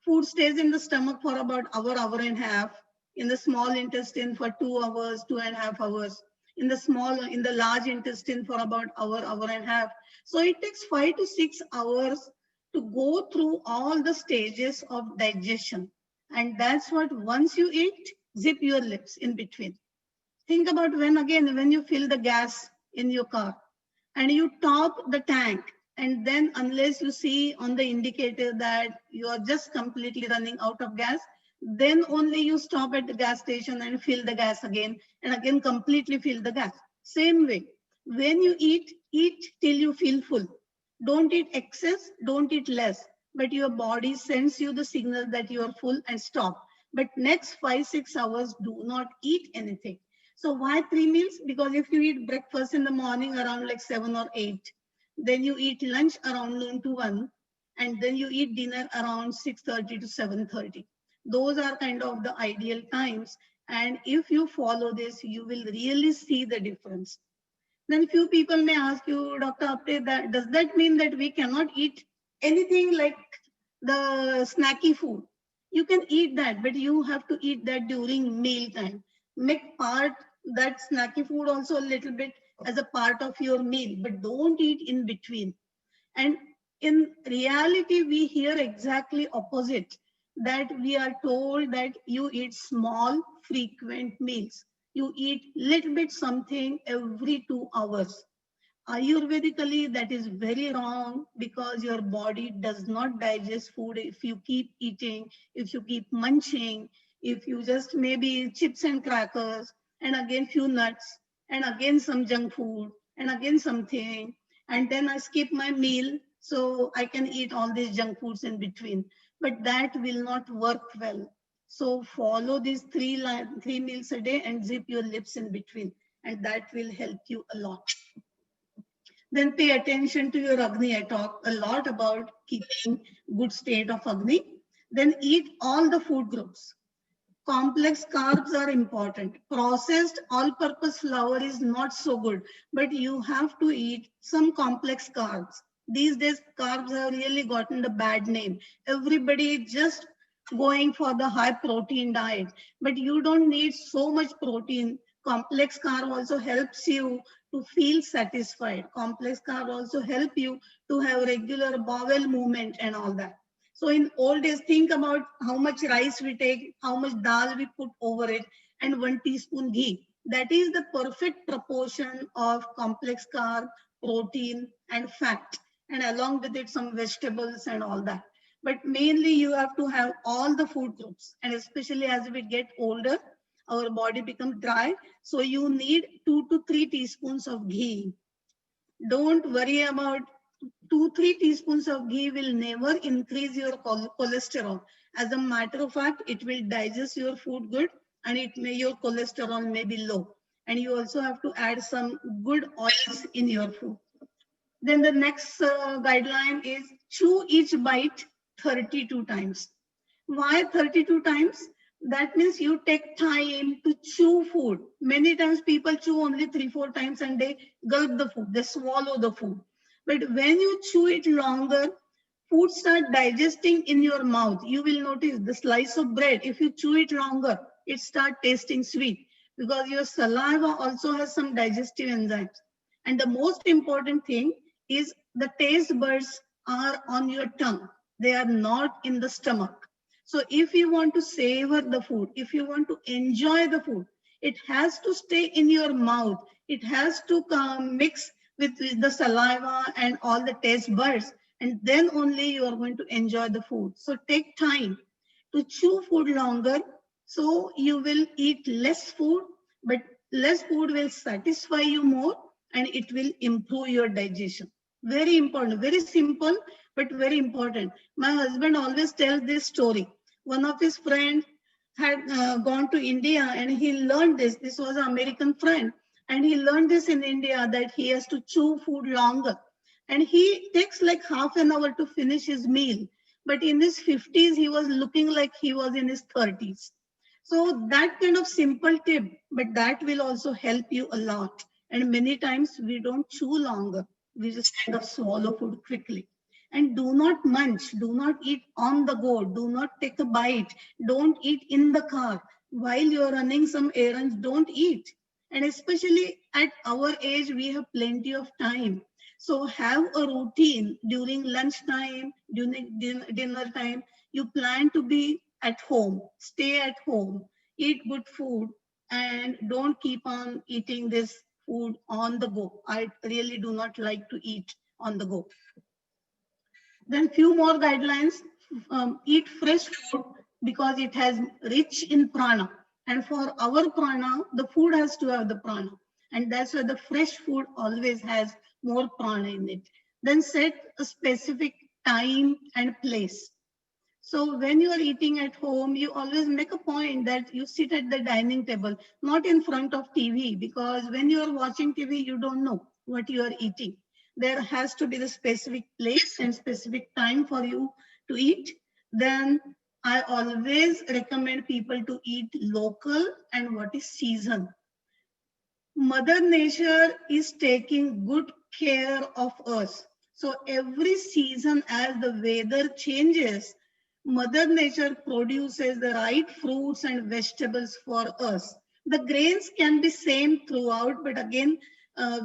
Food stays in the stomach for about hour and a half, in the small intestine for 2 hours, 2.5 hours, in the large intestine for about hour and a half. So it takes 5 to 6 hours to go through all the stages of digestion. And that's what, once you eat, zip your lips in between. Think about when you fill the gas in your car and you top the tank, and then unless you see on the indicator that you are just completely running out of gas, then only you stop at the gas station and fill the gas again, and again completely fill the gas. Same way, when you eat till you feel full. Don't eat excess, don't eat less, but your body sends you the signal that you are full and stop. But next 5-6 hours, do not eat anything. So why 3 meals? Because if you eat breakfast in the morning around like 7 or 8, then you eat lunch around noon to 1, and then you eat dinner around 6:30 to 7:30. Those are kind of the ideal times. And if you follow this, you will really see the difference. Then few people may ask you, Dr. Apte, that does that mean that we cannot eat anything like the snacky food? You can eat that, but you have to eat that during meal time. Make part that snacky food also a little bit as a part of your meal, but don't eat in between. And in reality, we hear exactly opposite, that we are told that you eat small, frequent meals. You eat little bit something every 2 hours. Ayurvedically, that is very wrong, because your body does not digest food if you keep eating, if you keep munching, if you just maybe chips and crackers, and again few nuts, and again some junk food, and again something, and then I skip my meal so I can eat all these junk foods in between. But that will not work well. So follow these three meals a day and zip your lips in between, and that will help you a lot. Then pay attention to your Agni. I talk a lot about keeping good state of Agni. Then eat all the food groups. Complex carbs are important. Processed all-purpose flour is not so good, but you have to eat some complex carbs. These days, carbs have really gotten the bad name. Everybody is just going for the high protein diet, but you don't need so much protein. Complex carb also helps you to feel satisfied. Complex carb also help you to have regular bowel movement and all that. So in old days, think about how much rice we take, how much dal we put over it, and 1 teaspoon ghee. That is the perfect proportion of complex carb, protein, and fat, and along with it some vegetables and all that. But mainly you have to have all the food groups, and especially as we get older, our body becomes dry. So you need 2 to 3 teaspoons of ghee. Don't worry about 2-3 teaspoons of ghee will never increase your cholesterol. As a matter of fact, it will digest your food good, and your cholesterol may be low. And you also have to add some good oils in your food. Then the next guideline is chew each bite 32 times. Why 32 times? That means you take time to chew food. Many times people chew only 3-4 times and they gulp the food, they swallow the food. But when you chew it longer, food start digesting in your mouth. You will notice the slice of bread, if you chew it longer, it start tasting sweet, because your saliva also has some digestive enzymes. And the most important thing is the taste buds are on your tongue. They are not in the stomach. So if you want to savor the food, if you want to enjoy the food, it has to stay in your mouth. It has to mix with the saliva and all the taste buds, and then only you are going to enjoy the food. So take time to chew food longer, so you will eat less food, but less food will satisfy you more, and it will improve your digestion. Very important, very simple, but very important. My husband always tells this story. One of his friends had gone to India and he learned this. This was an American friend, and he learned this in India that he has to chew food longer. And he takes like half an hour to finish his meal. But in his 50s, he was looking like he was in his 30s. So that kind of simple tip, but that will also help you a lot. And many times we don't chew longer. We just kind of swallow food quickly. And do not munch, do not eat on the go, do not take a bite, don't eat in the car. While you're running some errands, don't eat. And especially at our age, we have plenty of time. So have a routine during lunchtime, during dinner time. You plan to be at home, stay at home, eat good food, and don't keep on eating this food on the go. I really do not like to eat on the go. Then few more guidelines. Eat fresh food because it has rich in prana. And for our prana, the food has to have the prana. And that's why the fresh food always has more prana in it. Then set a specific time and place. So when you are eating at home, you always make a point that you sit at the dining table, not in front of TV, because when you are watching TV, you don't know what you are eating. There has to be the specific place and specific time for you to eat. Then I always recommend people to eat local and what is season. Mother Nature is taking good care of us. So every season as the weather changes, Mother Nature produces the right fruits and vegetables for us. The grains can be same throughout, but again,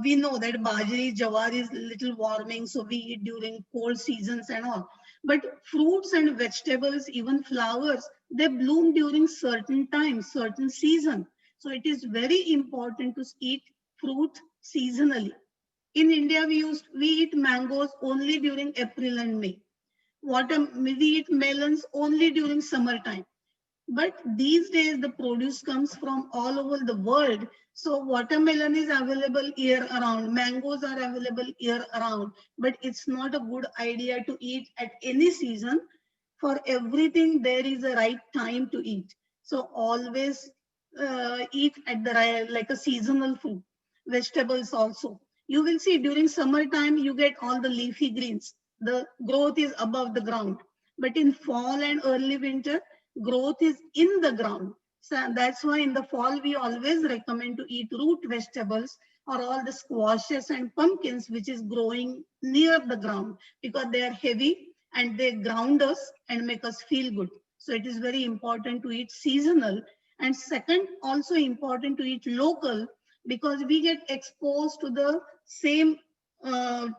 we know that bajri, jawar is little warming, so we eat during cold seasons and all. But fruits and vegetables, even flowers, they bloom during certain times, certain season. So it is very important to eat fruit seasonally. In India, we eat mangoes only during April and May. We eat melons only during summertime. But these days, the produce comes from all over the world. So watermelon is available year around. Mangoes are available year around. But it's not a good idea to eat at any season. For everything, there is a right time to eat. So always eat at the right, like a seasonal fruit. Vegetables also. You will see during summertime, you get all the leafy greens. The growth is above the ground. But in fall and early winter, growth is in the ground. So that's why in the fall, we always recommend to eat root vegetables or all the squashes and pumpkins, which is growing near the ground because they are heavy and they ground us and make us feel good. So it is very important to eat seasonal. And second, also important to eat local because we get exposed to the same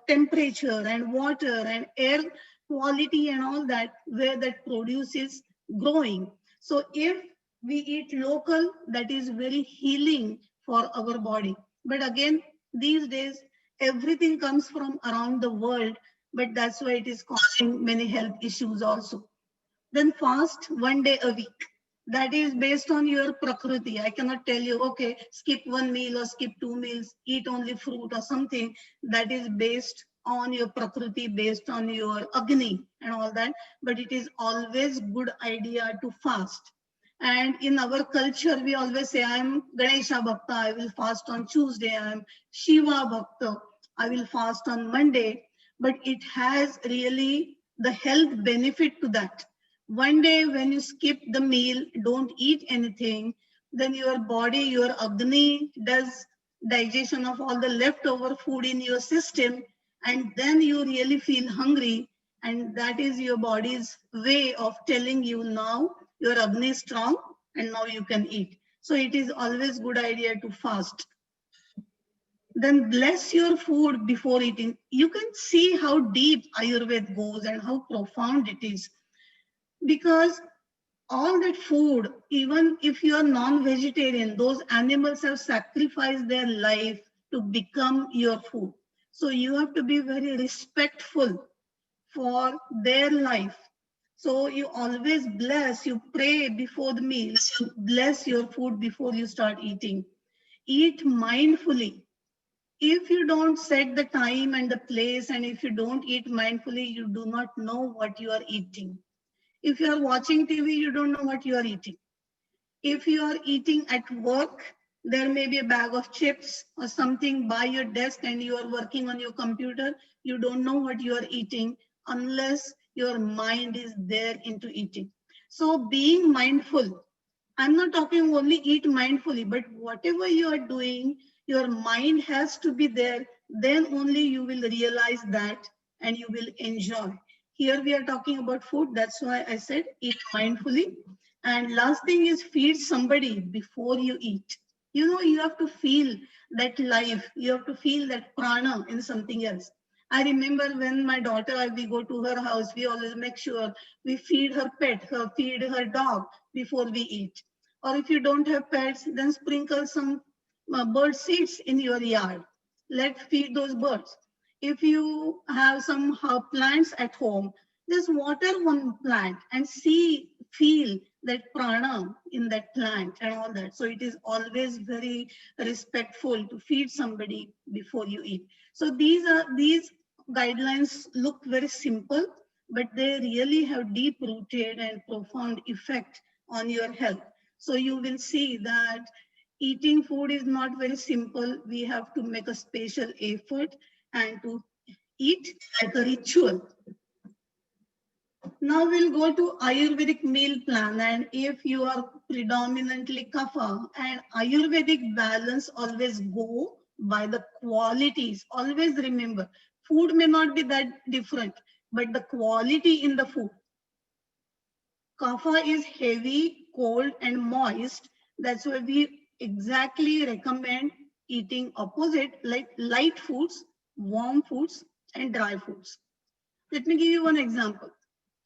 temperature and water and air quality and all that where that produce is growing. So if we eat local, that is very healing for our body. But again, these days, everything comes from around the world, but that's why it is causing many health issues also. Then fast 1 day a week. That is based on your prakriti. I cannot tell you, okay, skip one meal or skip 2 meals, eat only fruit or something. That is based on your prakriti, based on your agni and all that. But it is always good idea to fast. And in our culture, we always say, I'm Ganesha Bhakta, I will fast on Tuesday. I'm Shiva Bhakta, I will fast on Monday. But it has really the health benefit to that. 1 day when you skip the meal, don't eat anything, then your body, your Agni does digestion of all the leftover food in your system, and then you really feel hungry. And that is your body's way of telling you now your Agni is strong and now you can eat. So it is always good idea to fast. Then bless your food before eating. You can see how deep Ayurveda goes and how profound it is. Because all that food, even if you are non-vegetarian, those animals have sacrificed their life to become your food. So you have to be very respectful for their life. So you always bless, you pray before the meals, you bless your food before you start eating. Eat mindfully. If you don't set the time and the place, and if you don't eat mindfully, you do not know what you are eating. If you are watching TV, you don't know what you are eating. If you are eating at work, there may be a bag of chips or something by your desk and you are working on your computer. You don't know what you are eating unless your mind is there into eating. So being mindful, I'm not talking only eat mindfully, but whatever you are doing, your mind has to be there. Then only you will realize that and you will enjoy. Here we are talking about food. That's why I said eat mindfully. And last thing is feed somebody before you eat. You know, you have to feel that life. You have to feel that prana in something else. I remember when my daughter, we go to her house, we always make sure we feed her pet, feed her dog before we eat. Or if you don't have pets, then sprinkle some bird seeds in your yard. Let's feed those birds. If you have some plants at home, just water one plant and see, feel that prana in that plant and all that. So it is always very respectful to feed somebody before you eat. So these guidelines look very simple, but they really have deep rooted and profound effect on your health. So you will see that eating food is not very simple. We have to make a special effort and to eat like a ritual. Now we'll go to Ayurvedic meal plan, and if you are predominantly kapha, and Ayurvedic balance always go by the qualities. Always remember, food may not be that different, but the quality in the food. Kapha is heavy, cold, and moist. That's why we exactly recommend eating opposite, like light foods, warm foods, and dry foods. Let me give you one example.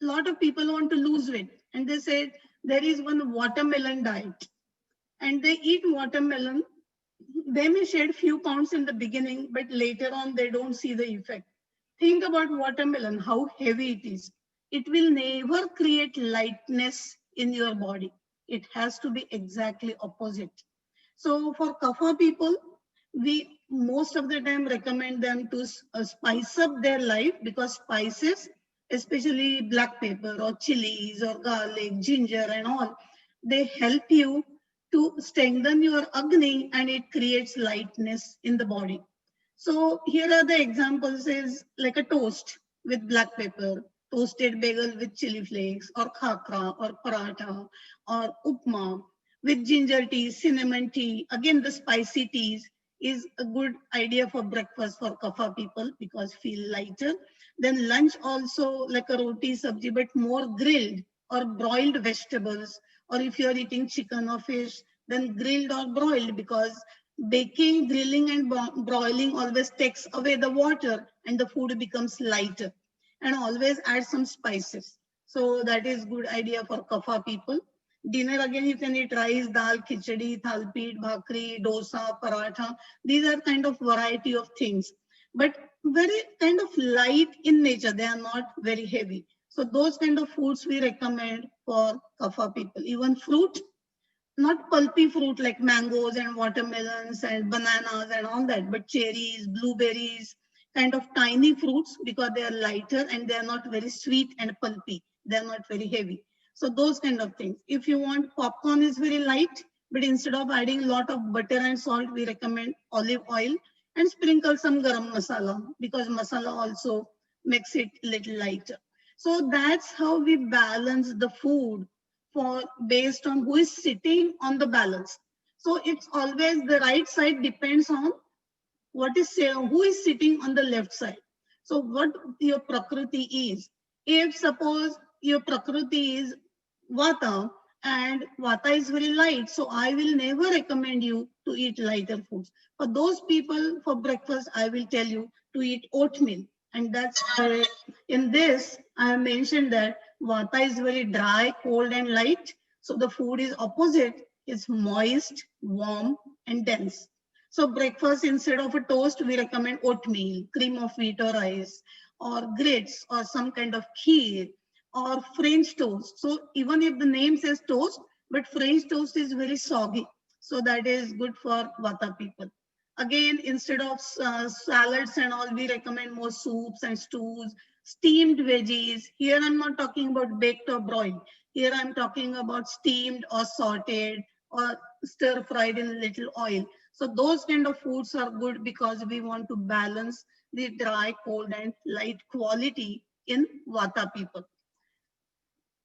A lot of people want to lose weight, and they say there is one watermelon diet, and they eat watermelon. They may shed few pounds in the beginning, but later on they don't see the effect. Think about watermelon, how heavy it is. It will never create lightness in your body. It has to be exactly opposite. So for kapha people, we most of the time recommend them to spice up their life, because spices, especially black pepper or chilies or garlic, ginger and all, they help you to strengthen your agni and it creates lightness in the body. So here are the examples is like a toast with black pepper, toasted bagel with chili flakes, or khakra or paratha or upma with ginger tea, cinnamon tea. Again, the spicy teas is a good idea for breakfast for kapha people because feel lighter. Then lunch also like a roti sabji, but more grilled or broiled vegetables. Or if you're eating chicken or fish, then grilled or broiled, because baking, grilling, and broiling always takes away the water and the food becomes lighter. And always add some spices. So that is good idea for kapha people. Dinner again, you can eat rice, dal, khichdi, thalpid, bhakri, dosa, paratha. These are kind of variety of things, but very kind of light in nature. They are not very heavy. So those kind of foods we recommend for kapha people. Even fruit, not pulpy fruit like mangoes and watermelons and bananas and all that, but cherries, blueberries, kind of tiny fruits, because they are lighter and they are not very sweet and pulpy. They are not very heavy. So those kind of things. If you want, popcorn is very light, but instead of adding a lot of butter and salt, we recommend olive oil and sprinkle some garam masala, because masala also makes it a little lighter. So that's how we balance the food for based on who is sitting on the balance. So it's always the right side depends on what is who is sitting on the left side. So what your prakriti is. If suppose your prakriti is vata and vata is very light, so I will never recommend you to eat lighter foods. For those people for breakfast, I will tell you to eat oatmeal. And that's why in this, I have mentioned that vata is very dry, cold and light. So the food is opposite, it's moist, warm and dense. So breakfast, instead of a toast, we recommend oatmeal, cream of wheat or rice, or grits, or some kind of kheer, or French toast. So even if the name says toast, but French toast is very soggy. So that is good for vata people. Again, instead of salads and all, we recommend more soups and stews, steamed veggies. Here I'm not talking about baked or broiled. Here I'm talking about steamed or sauteed or stir fried in little oil. So those kind of foods are good because we want to balance the dry, cold and light quality in Vata people.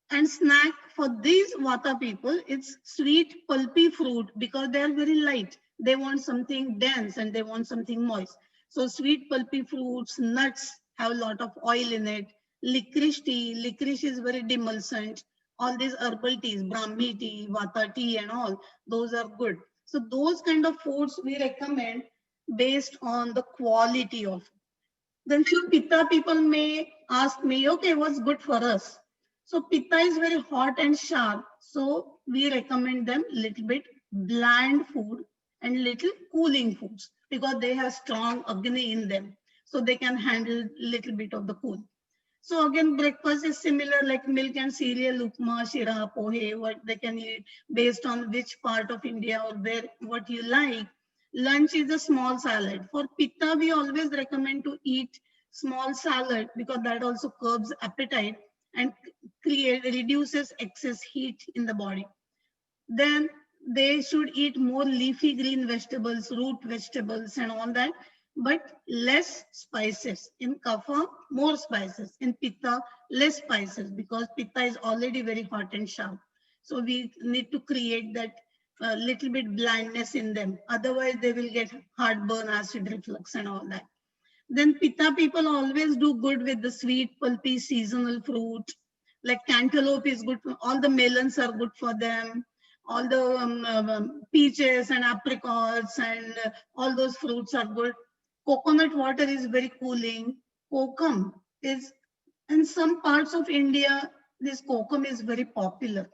And snack for these Vata people, it's sweet, pulpy fruit because they are very light. They want something dense and they want something moist. So sweet, pulpy fruits, nuts have a lot of oil in it. Licorice tea, licorice is very demulcent. All these herbal teas, Brahmi tea, Vata tea and all, those are good. So those kind of foods we recommend based on the quality of. Then few Pitta people may ask me, okay, what's good for us? So Pitta is very hot and sharp. So we recommend them little bit bland food and little cooling foods because they have strong Agni in them. So they can handle little bit of the cool. So again, breakfast is similar like milk and cereal, upma, shira, pohe, what they can eat based on which part of India or where, what you like. Lunch is a small salad. For Pitta, we always recommend to eat small salad because that also curbs appetite and reduces excess heat in the body. Then they should eat more leafy green vegetables, root vegetables and all that, but less spices. In Kapha, more spices. In Pitta, less spices because Pitta is already very hot and sharp. So we need to create that little bit blandness in them. Otherwise, they will get heartburn, acid reflux and all that. Then Pitta people always do good with the sweet, pulpy, seasonal fruit. Like cantaloupe is good, all the melons are good for them. All the peaches and apricots and all those fruits are good. Coconut water is very cooling. Kokum is, in some parts of India, this kokum is very popular.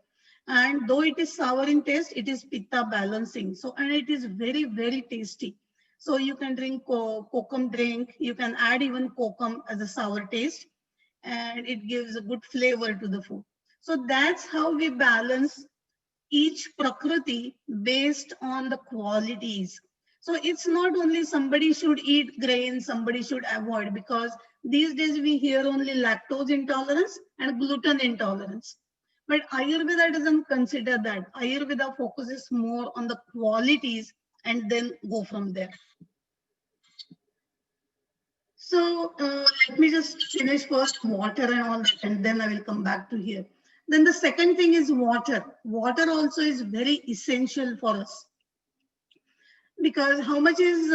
And though it is sour in taste, it is pitta balancing. So, and it is very, very tasty. So you can drink kokum drink. You can add even kokum as a sour taste and it gives a good flavor to the food. So that's how we balance each prakriti based on the qualities. So it's not only somebody should eat grain, somebody should avoid, because these days we hear only lactose intolerance and gluten intolerance. But Ayurveda doesn't consider that. Ayurveda focuses more on the qualities and then go from there. So let me just finish first water and all that, and then I will come back to here. Then the second thing is water. Water also is very essential for us. Because how much is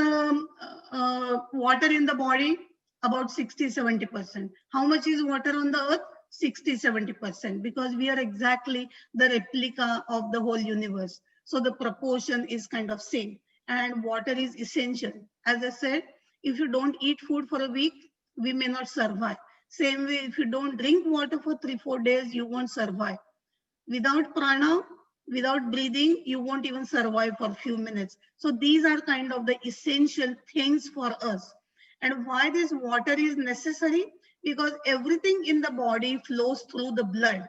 water in the body? About 60-70%. How much is water on the earth? 60-70%. Because we are exactly the replica of the whole universe. So the proportion is kind of same. And water is essential. As I said, if you don't eat food for a week, we may not survive. Same way, if you don't drink water for 3-4 days, you won't survive. Without prana, without breathing, you won't even survive for a few minutes. So these are kind of the essential things for us. And why this water is necessary? Because everything in the body flows through the blood.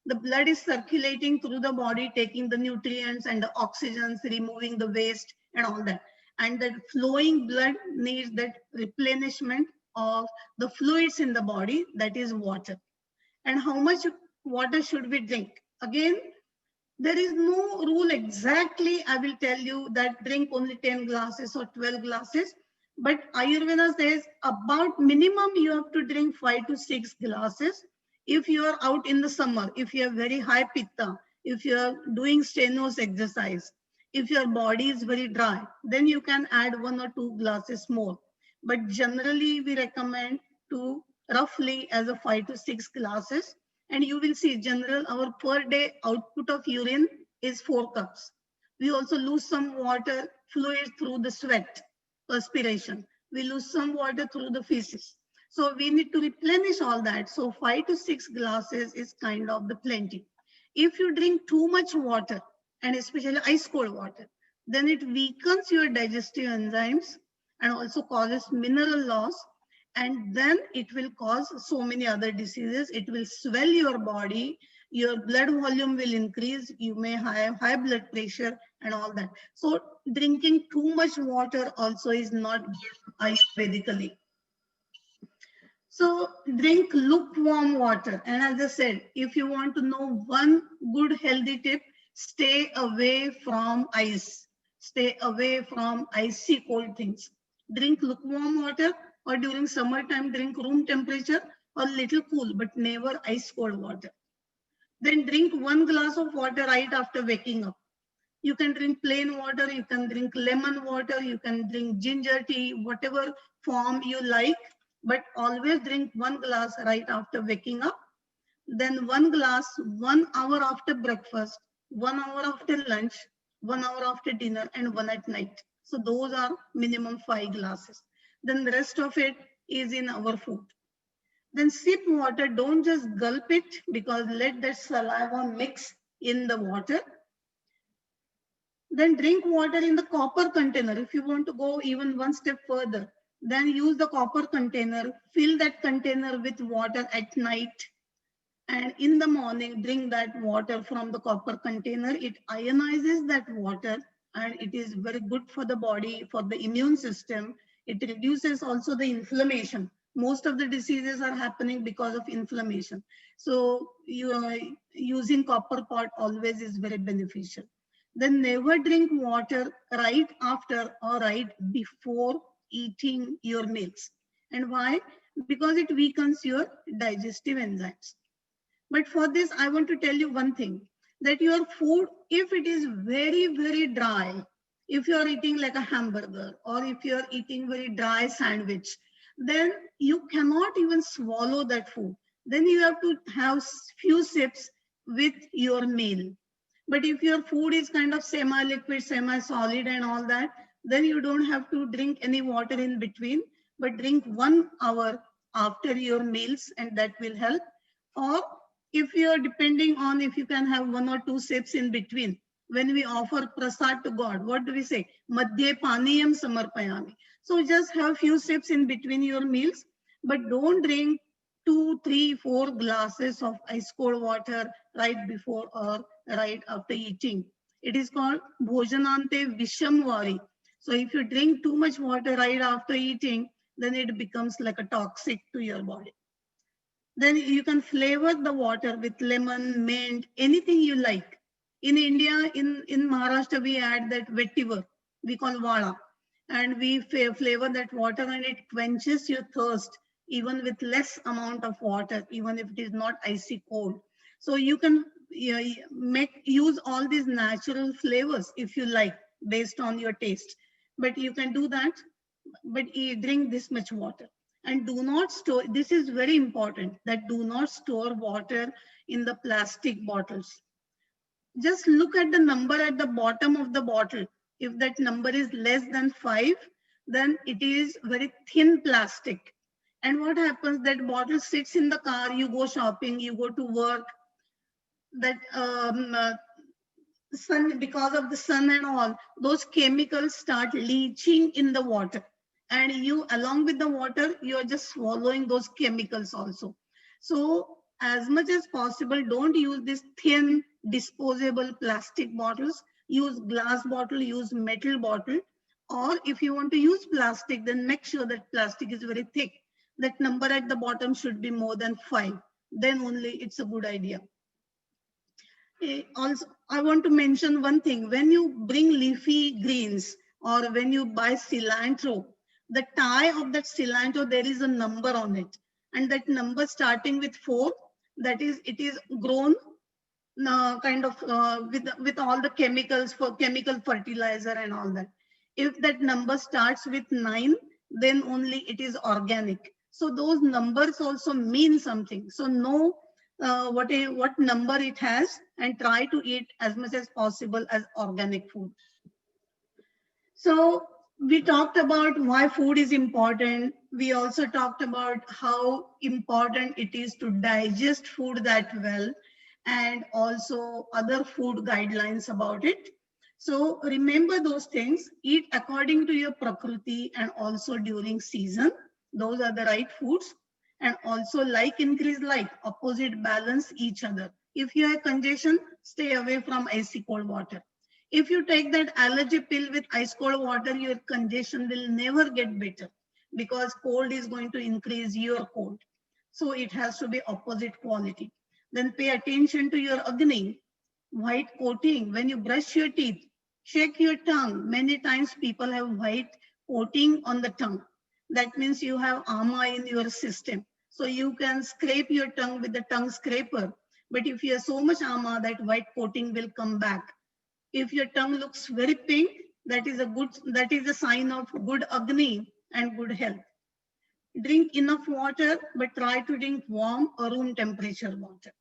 The blood is circulating through the body, taking the nutrients and the oxygens, removing the waste and all that. And that flowing blood needs that replenishment of the fluids in the body, that is water. And how much water should we drink? Again, there is no rule exactly. I will tell you that drink only 10 glasses or 12 glasses. But Ayurveda says about minimum you have to drink 5 to 6 glasses. If you are out in the summer, if you have very high pitta, if you are doing strenuous exercise, if your body is very dry, then you can add 1 or 2 glasses more. But generally we recommend to roughly as a 5 to 6 glasses. And you will see general, our per day output of urine is 4 cups. We also lose some water fluid through the sweat, perspiration. We lose some water through the feces. So we need to replenish all that. So 5 to 6 glasses is kind of the plenty. If you drink too much water, and especially ice cold water, then it weakens your digestive enzymes and also causes mineral loss. And then it will cause so many other diseases. It will swell your body, your blood volume will increase, you may have high blood pressure and all that. So drinking too much water also is not good Ayurvedically. So drink lukewarm water. And as I said, if you want to know one good healthy tip, stay away from ice. Stay away from icy cold things. Drink lukewarm water, or during summertime, drink room temperature or little cool, but never ice cold water. Then drink 1 glass of water right after waking up. You can drink plain water, you can drink lemon water, you can drink ginger tea, whatever form you like, but always drink 1 glass right after waking up. Then 1 glass 1 hour after breakfast, 1 hour after lunch, 1 hour after dinner, and one at night. So those are minimum 5 glasses. Then the rest of it is in our food. Then sip water, don't just gulp it, because let that saliva mix in the water. Then drink water in the copper container. If you want to go even one step further, then use the copper container, fill that container with water at night, and in the morning, drink that water from the copper container. It ionizes that water, and it is very good for the body, for the immune system. It reduces also the inflammation. Most of the diseases are happening because of inflammation. So using copper pot always is very beneficial. Then never drink water right after or right before eating your meals. And why? Because it weakens your digestive enzymes. But for this, I want to tell you one thing, that your food, if it is very, very dry, if you're eating like a hamburger, or if you're eating very dry sandwich, then you cannot even swallow that food. Then you have to have few sips with your meal. But if your food is kind of semi-liquid, semi-solid and all that, then you don't have to drink any water in between, but drink 1 hour after your meals, and that will help. Or if you're depending on if you can have 1 or 2 sips in between, when we offer prasad to God, what do we say? Madhye paniyam samarpayami. So just have few sips in between your meals, but don't drink 2, 3, 4 glasses of ice cold water right before or right after eating. It is called bhojanante vishamvari. So if you drink too much water right after eating, then it becomes like a toxic to your body. Then you can flavor the water with lemon, mint, anything you like. In India, in Maharashtra, we add that vetiver, we call vada, and we flavor that water, and it quenches your thirst even with less amount of water, even if it is not icy cold. So you can use all these natural flavors if you like, based on your taste. But you can do that, but you drink this much water. And do not store, this is very important, that do not store water in the plastic bottles. Just look at the number at the bottom of the bottle. If that number is less than 5, then it is very thin plastic. And what happens, that bottle sits in the car, you go shopping, you go to work, that sun, because of the sun and all, those chemicals start leaching in the water. And you, along with the water, you're just swallowing those chemicals also. So as much as possible, don't use this thin disposable plastic bottles. Use glass bottle, use metal bottle. Or if you want to use plastic, then make sure that plastic is very thick. That number at the bottom should be more than 5. Then only it's a good idea. Also, I want to mention one thing. When you bring leafy greens, or when you buy cilantro, the tie of that cilantro, there is a number on it. And that number starting with 4, that is, it is grown kind of with all the chemicals, for chemical fertilizer and all that. If that number starts with 9, then only it is organic. So those numbers also mean something. So know what number it has, and try to eat as much as possible as organic food. So we talked about why food is important. We also talked about how important it is to digest food that well, and also other food guidelines about it. So remember those things, eat according to your prakriti and also during season. Those are the right foods. And also like increase like, opposite balance each other. If you have congestion, stay away from icy cold water. If you take that allergy pill with ice cold water, your congestion will never get better because cold is going to increase your cold. So it has to be opposite quality. Then pay attention to your Agni, white coating. When you brush your teeth, check your tongue. Many times people have white coating on the tongue. That means you have ama in your system. So you can scrape your tongue with the tongue scraper. But if you have so much ama, that white coating will come back. If your tongue looks very pink, that is a sign of good Agni and good health. Drink enough water, but try to drink warm or room temperature water.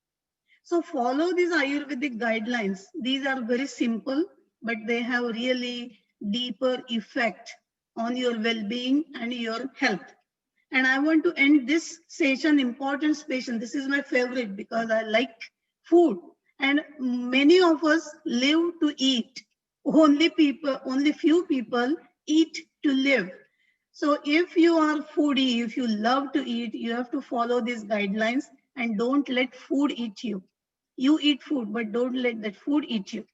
So follow these Ayurvedic guidelines. These are very simple, but they have really deeper effect on your well-being and your health. And I want to end this session, important session. This is my favorite because I like food. And many of us live to eat. Only few people eat to live. So if you are foodie, if you love to eat, you have to follow these guidelines and don't let food eat you. You eat food, but don't let that food eat you.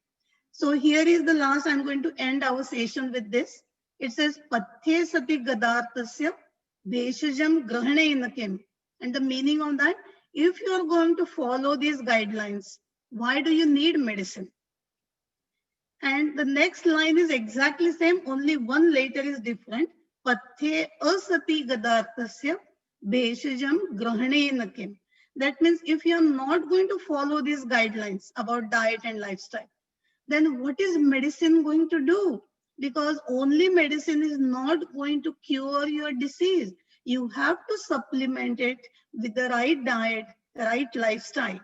So here is the last, I'm going to end our session with this. It says, Pathe sati gadartasya Beshajam Grahane. And the meaning of that, if you are going to follow these guidelines, why do you need medicine? And the next line is exactly same, only one letter is different. Pathe asati gadartasya Beshajam Grahane. That means if you are not going to follow these guidelines about diet and lifestyle, then what is medicine going to do? Because only medicine is not going to cure your disease. You have to supplement it with the right diet, right lifestyle.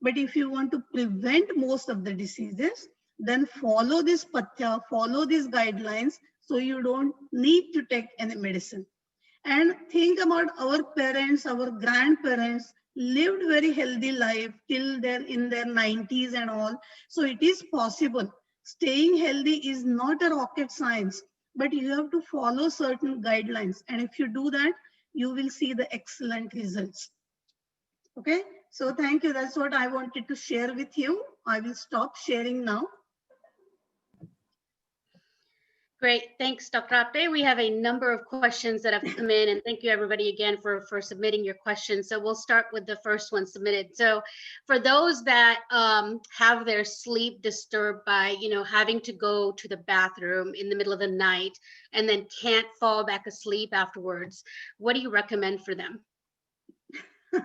But if you want to prevent most of the diseases, then follow this patya, follow these guidelines, so you don't need to take any medicine. And think about our parents, our grandparents lived very healthy life till they're in their 90s and all. So it is possible. Staying healthy is not a rocket science, but you have to follow certain guidelines. And if you do that, you will see the excellent results. Okay, so thank you. That's what I wanted to share with you. I will stop sharing now. Great, thanks, Dr. Apte. We have a number of questions that have come in, and thank you everybody again for submitting your questions. So we'll start with the first one submitted. So for those that have their sleep disturbed by, having to go to the bathroom in the middle of the night and then can't fall back asleep afterwards, what do you recommend for them?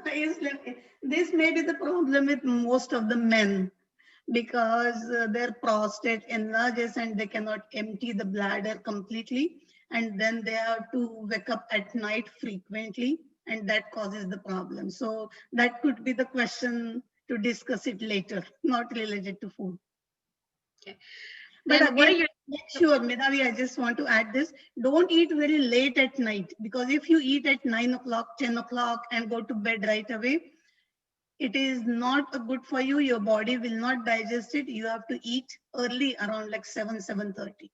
This may be the problem with most of the men, because their prostate enlarges and they cannot empty the bladder completely, and then they have to wake up at night frequently, and that causes the problem. So that could be the question to discuss it later, not related to food. Okay. But again, what are your... Make sure, Medhavi, I just want to add this. Don't eat very late at night, because if you eat at 9 o'clock, 10 o'clock and go to bed right away, it is not good for you. Your body will not digest it. You have to eat early, around like 7:30.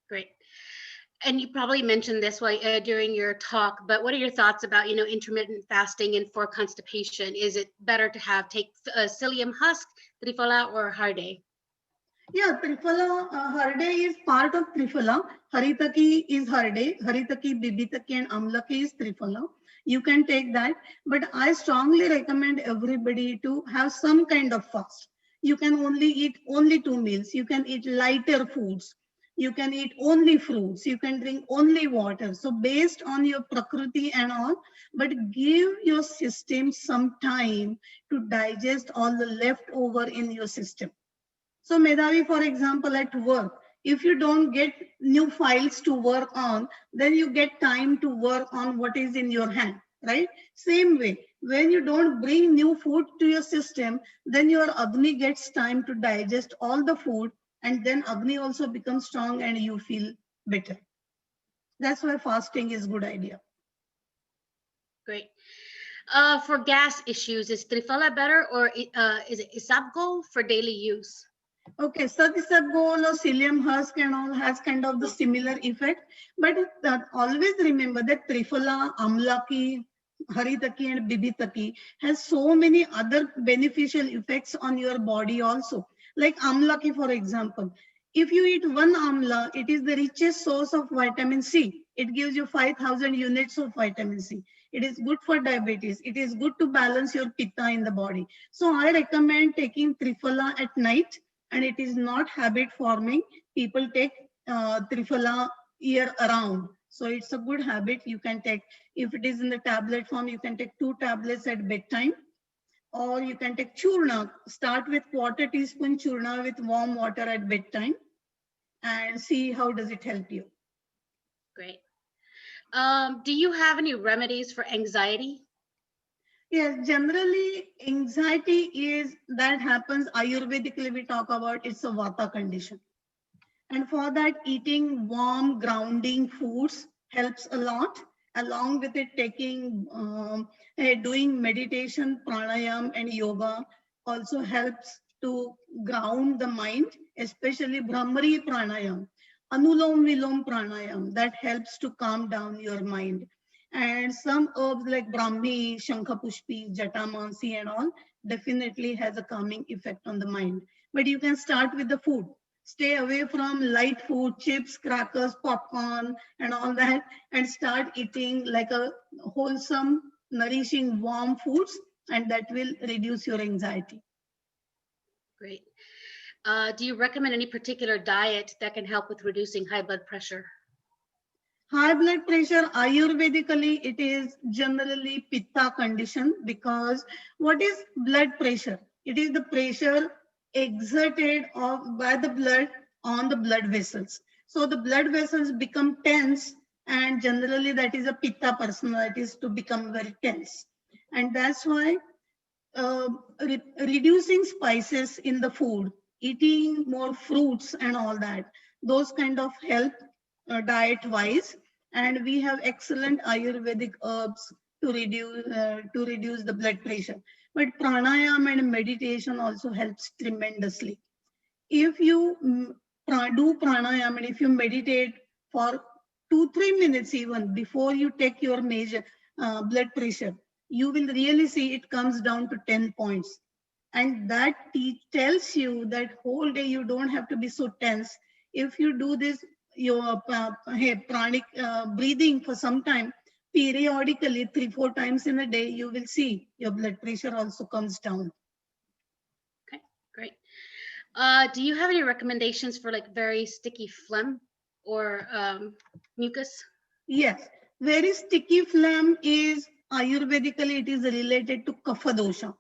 Great. And you probably mentioned this during your talk, but what are your thoughts about, intermittent fasting and for constipation? Is it better to take psyllium husk, Triphala, or Harde? Yeah, Triphala, Harde is part of Triphala. Haritaki is Harde. Haritaki, Bibitaki, and Amlaki is Triphala. You can take that, but I strongly recommend everybody to have some kind of fast. You can only eat only 2 meals. You can eat lighter foods. You can eat only fruits. You can drink only water. So based on your prakriti and all, but give your system some time to digest all the leftover in your system. So Medhavi, for example, at work, if you don't get new files to work on, then you get time to work on what is in your hand, right? Same way, when you don't bring new food to your system, then your Agni gets time to digest all the food, and then Agni also becomes strong and you feel better. That's why fasting is a good idea. Great. For gas issues, is Triphala better, or is it Isabgol for daily use? Okay, so this Isabgol or psyllium husk and all has kind of the similar effect, but always remember that Triphala, Amlaki, Haritaki and Bibitaki has so many other beneficial effects on your body also. Like amla ki, for example, if you eat one amla, it is the richest source of vitamin C. It gives you 5,000 units of vitamin C. It is good for diabetes. It is good to balance your pitta in the body. So I recommend taking Triphala at night, and it is not habit forming. People take Triphala year around. So it's a good habit you can take. If it is in the tablet form, you can take 2 tablets at bedtime, or you can take churna. Start with quarter teaspoon churna with warm water at bedtime and see how does it help you. Great. Do you have any remedies for anxiety? Yes, generally anxiety is that happens Ayurvedically we talk about, it's a vata condition. And for that, eating warm grounding foods helps a lot. Along with it, doing meditation, pranayam and yoga also helps to ground the mind, especially Brahmari pranayam, Anulom Vilom pranayam, that helps to calm down your mind. And some herbs like Brahmi, Shankhapushpi, Jatamansi and all definitely has a calming effect on the mind. But you can start with the food. Stay away from light food, chips, crackers, popcorn, and all that, and start eating like a wholesome, nourishing, warm foods, and that will reduce your anxiety. Great. Do you recommend any particular diet that can help with reducing high blood pressure? High blood pressure, Ayurvedically, it is generally pitta condition, because what is blood pressure? It is the pressure exerted by the blood on the blood vessels. So the blood vessels become tense, and generally that is a pitta personalities to become very tense. And that's why reducing spices in the food, eating more fruits and all that, those kind of help diet wise. And we have excellent Ayurvedic herbs to reduce the blood pressure. But pranayam and meditation also helps tremendously. If you do pranayam and if you meditate for 2-3 minutes even before you take your major blood pressure, you will really see it comes down to 10 points. And that tells you that whole day you don't have to be so tense. If you do this, your pranic breathing for some time, periodically 3-4 times in a day, you will see your blood pressure also comes down. Okay, great. Do you have any recommendations for like very sticky phlegm or mucus? Yes, very sticky phlegm is Ayurvedically, it is related to kapha dosha.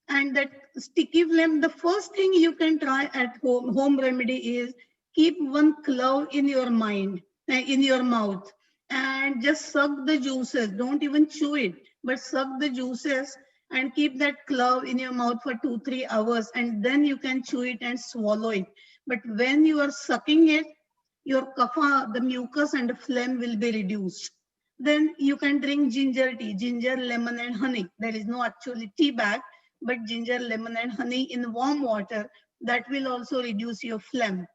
And that sticky phlegm, the first thing you can try at home remedy is keep one clove in your mind, in your mouth, and just suck the juices. Don't even chew it, but suck the juices and keep that clove in your mouth for 2-3 hours, and then you can chew it and swallow it. But when you are sucking it, your kapha, the mucus and the phlegm will be reduced. Then you can drink ginger tea, ginger, lemon, and honey. There is no actually tea bag, but ginger, lemon, and honey in warm water. That will also reduce your phlegm.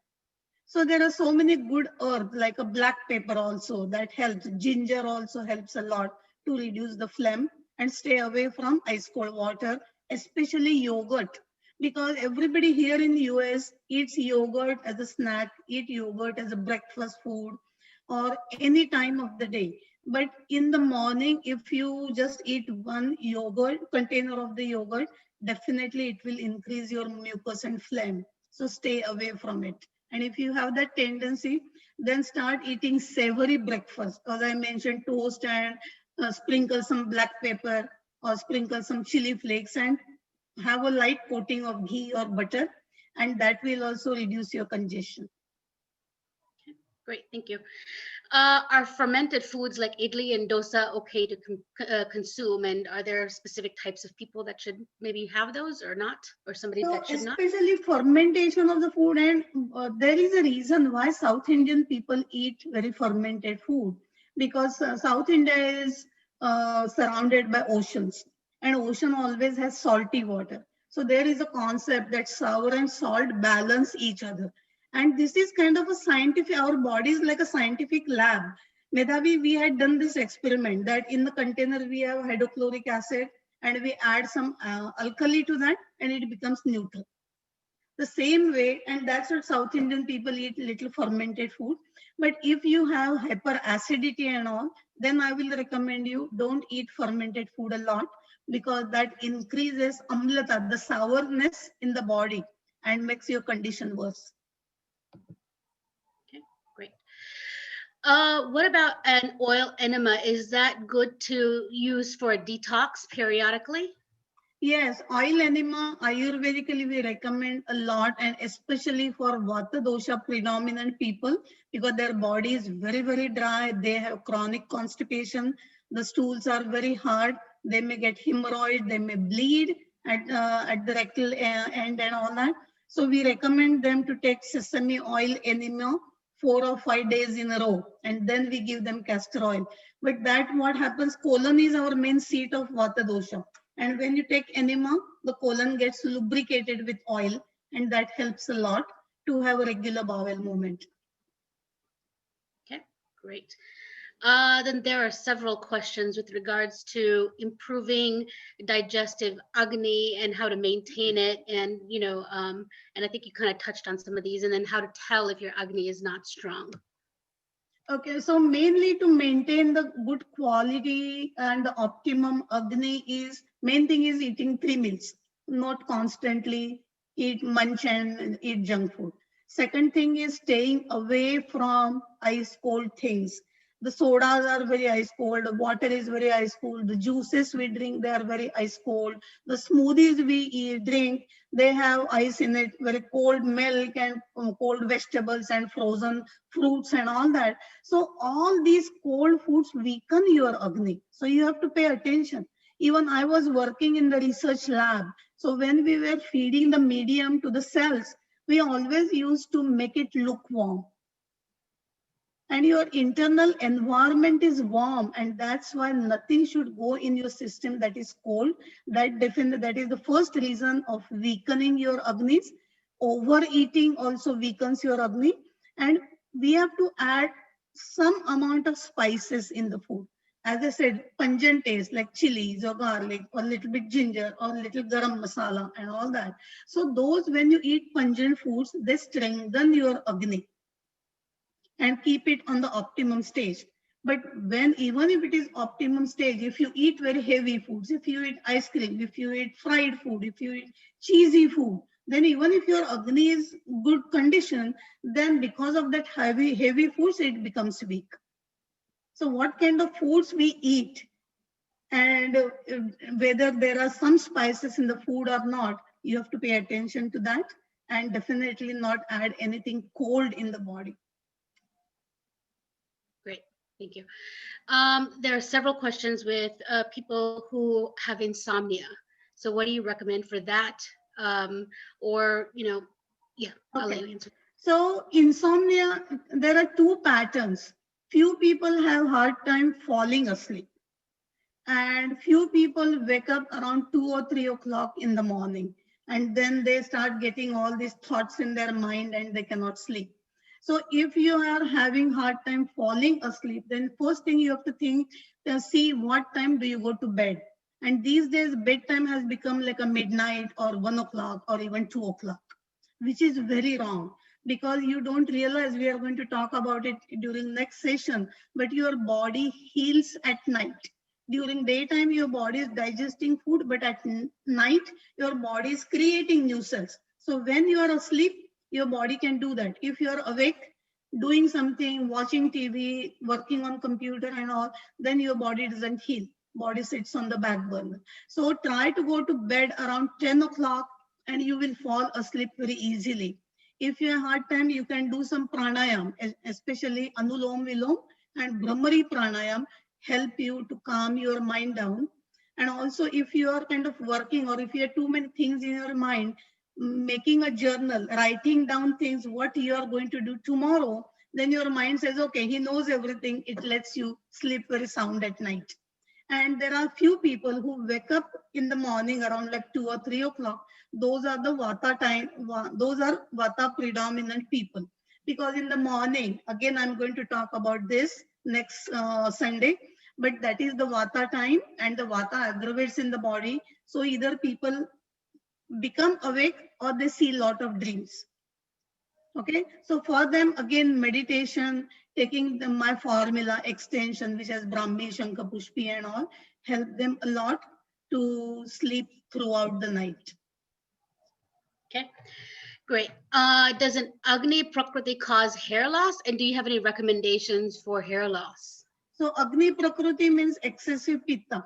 So there are so many good herbs like a black pepper also that helps. Ginger also helps a lot to reduce the phlegm, and stay away from ice cold water, especially yogurt. Because everybody here in the US eats yogurt as a snack, eat yogurt as a breakfast food or any time of the day. But in the morning, if you just eat one yogurt, container of the yogurt, definitely it will increase your mucus and phlegm. So stay away from it. And if you have that tendency, then start eating savory breakfast. As I mentioned, toast and sprinkle some black pepper or sprinkle some chili flakes and have a light coating of ghee or butter. And that will also reduce your congestion. Great, thank you. Are fermented foods like idli and dosa okay to consume? And are there specific types of people that should maybe have those or not, or somebody So that should not? especially fermentation of the food, and there is a reason why South Indian people eat very fermented food, because South India is surrounded by oceans, and ocean always has salty water. So there is a concept that sour and salt balance each other. And this is kind of a scientific, our body is like a scientific lab. Medhavi, we had done this experiment that in the container we have hydrochloric acid and we add some alkali to that and it becomes neutral. The same way, and that's what South Indian people eat, little fermented food. But if you have hyperacidity and all, then I will recommend you don't eat fermented food a lot, because that increases amlata, the sourness in the body, and makes your condition worse. Okay, great. What about an oil enema? Is that good to use for a detox periodically? Yes, oil enema, Ayurvedically, we recommend a lot, and especially for Vata dosha predominant people, because their body is very, very dry. They have chronic constipation. The stools are very hard. They may get hemorrhoid. They may bleed at the rectal end and all that. So we recommend them to take sesame oil enema 4 or 5 days in a row, and then we give them castor oil. But that what happens, colon is our main seat of Vata dosha. And when you take enema, the colon gets lubricated with oil, and that helps a lot to have a regular bowel movement. Okay, great. Then there are several questions with regards to improving digestive agni and how to maintain it, and and I think you kind of touched on some of these, and then how to tell if your agni is not strong. Okay, so mainly to maintain the good quality and the optimum agni is, main thing is eating 3 meals, not constantly munch and eat junk food. Second thing is staying away from ice cold things. The sodas are very ice cold, the water is very ice cold, the juices we drink, they are very ice cold. The smoothies we drink, they have ice in it, very cold milk and cold vegetables and frozen fruits and all that. So all these cold foods weaken your agni. So you have to pay attention. Even I was working in the research lab. So when we were feeding the medium to the cells, we always used to make it lukewarm. And your internal environment is warm, and that's why nothing should go in your system that is cold. That is the first reason of weakening your agnis. Overeating also weakens your agni, and we have to add some amount of spices in the food. As I said, pungent taste like chilies or garlic or a little bit ginger or a little garam masala and all that. So those, when you eat pungent foods, they strengthen your agni and keep it on the optimum stage. But even if it is optimum stage, if you eat very heavy foods, if you eat ice cream, if you eat fried food, if you eat cheesy food, then even if your agni is good condition, then because of that heavy foods, it becomes weak. So what kind of foods we eat, and whether there are some spices in the food or not, you have to pay attention to that, and definitely not add anything cold in the body. Great, thank you. There are several questions with people who have insomnia. So what do you recommend for that? Or, yeah, okay. I'll let you answer. So insomnia, there are two patterns. Few people have hard time falling asleep, and few people wake up around 2 or 3 o'clock in the morning, and then they start getting all these thoughts in their mind and they cannot sleep. So if you are having hard time falling asleep, then first thing you have to think, see what time do you go to bed. And these days bedtime has become like a midnight or 1 o'clock or even 2 o'clock, which is very wrong, because you don't realize, we are going to talk about it during next session, but your body heals at night. During daytime, your body is digesting food, but at night, your body is creating new cells. So when you are asleep, your body can do that. If you are awake, doing something, watching TV, working on computer and all, then your body doesn't heal. Body sits on the back burner. So try to go to bed around 10 o'clock and you will fall asleep very easily. If you have hard time, you can do some pranayam, especially Anulom Vilom and Brahmari pranayam help you to calm your mind down. And also if you are kind of working, or if you have too many things in your mind, making a journal, writing down things, what you are going to do tomorrow, then your mind says, okay, he knows everything. It lets you sleep very sound at night. And there are few people who wake up in the morning around like 2 or 3 o'clock. Those are the Vata time, those are Vata predominant people. Because in the morning, again, I'm going to talk about this next Sunday, but that is the Vata time, and the Vata aggravates in the body. So either people become awake or they see a lot of dreams. Okay, so for them, again, meditation, taking my formula extension, which has Brahmi, Shankapushpi and all, help them a lot to sleep throughout the night. Okay, great. Does an Agni Prakriti cause hair loss? And do you have any recommendations for hair loss? So Agni Prakriti means excessive pitta.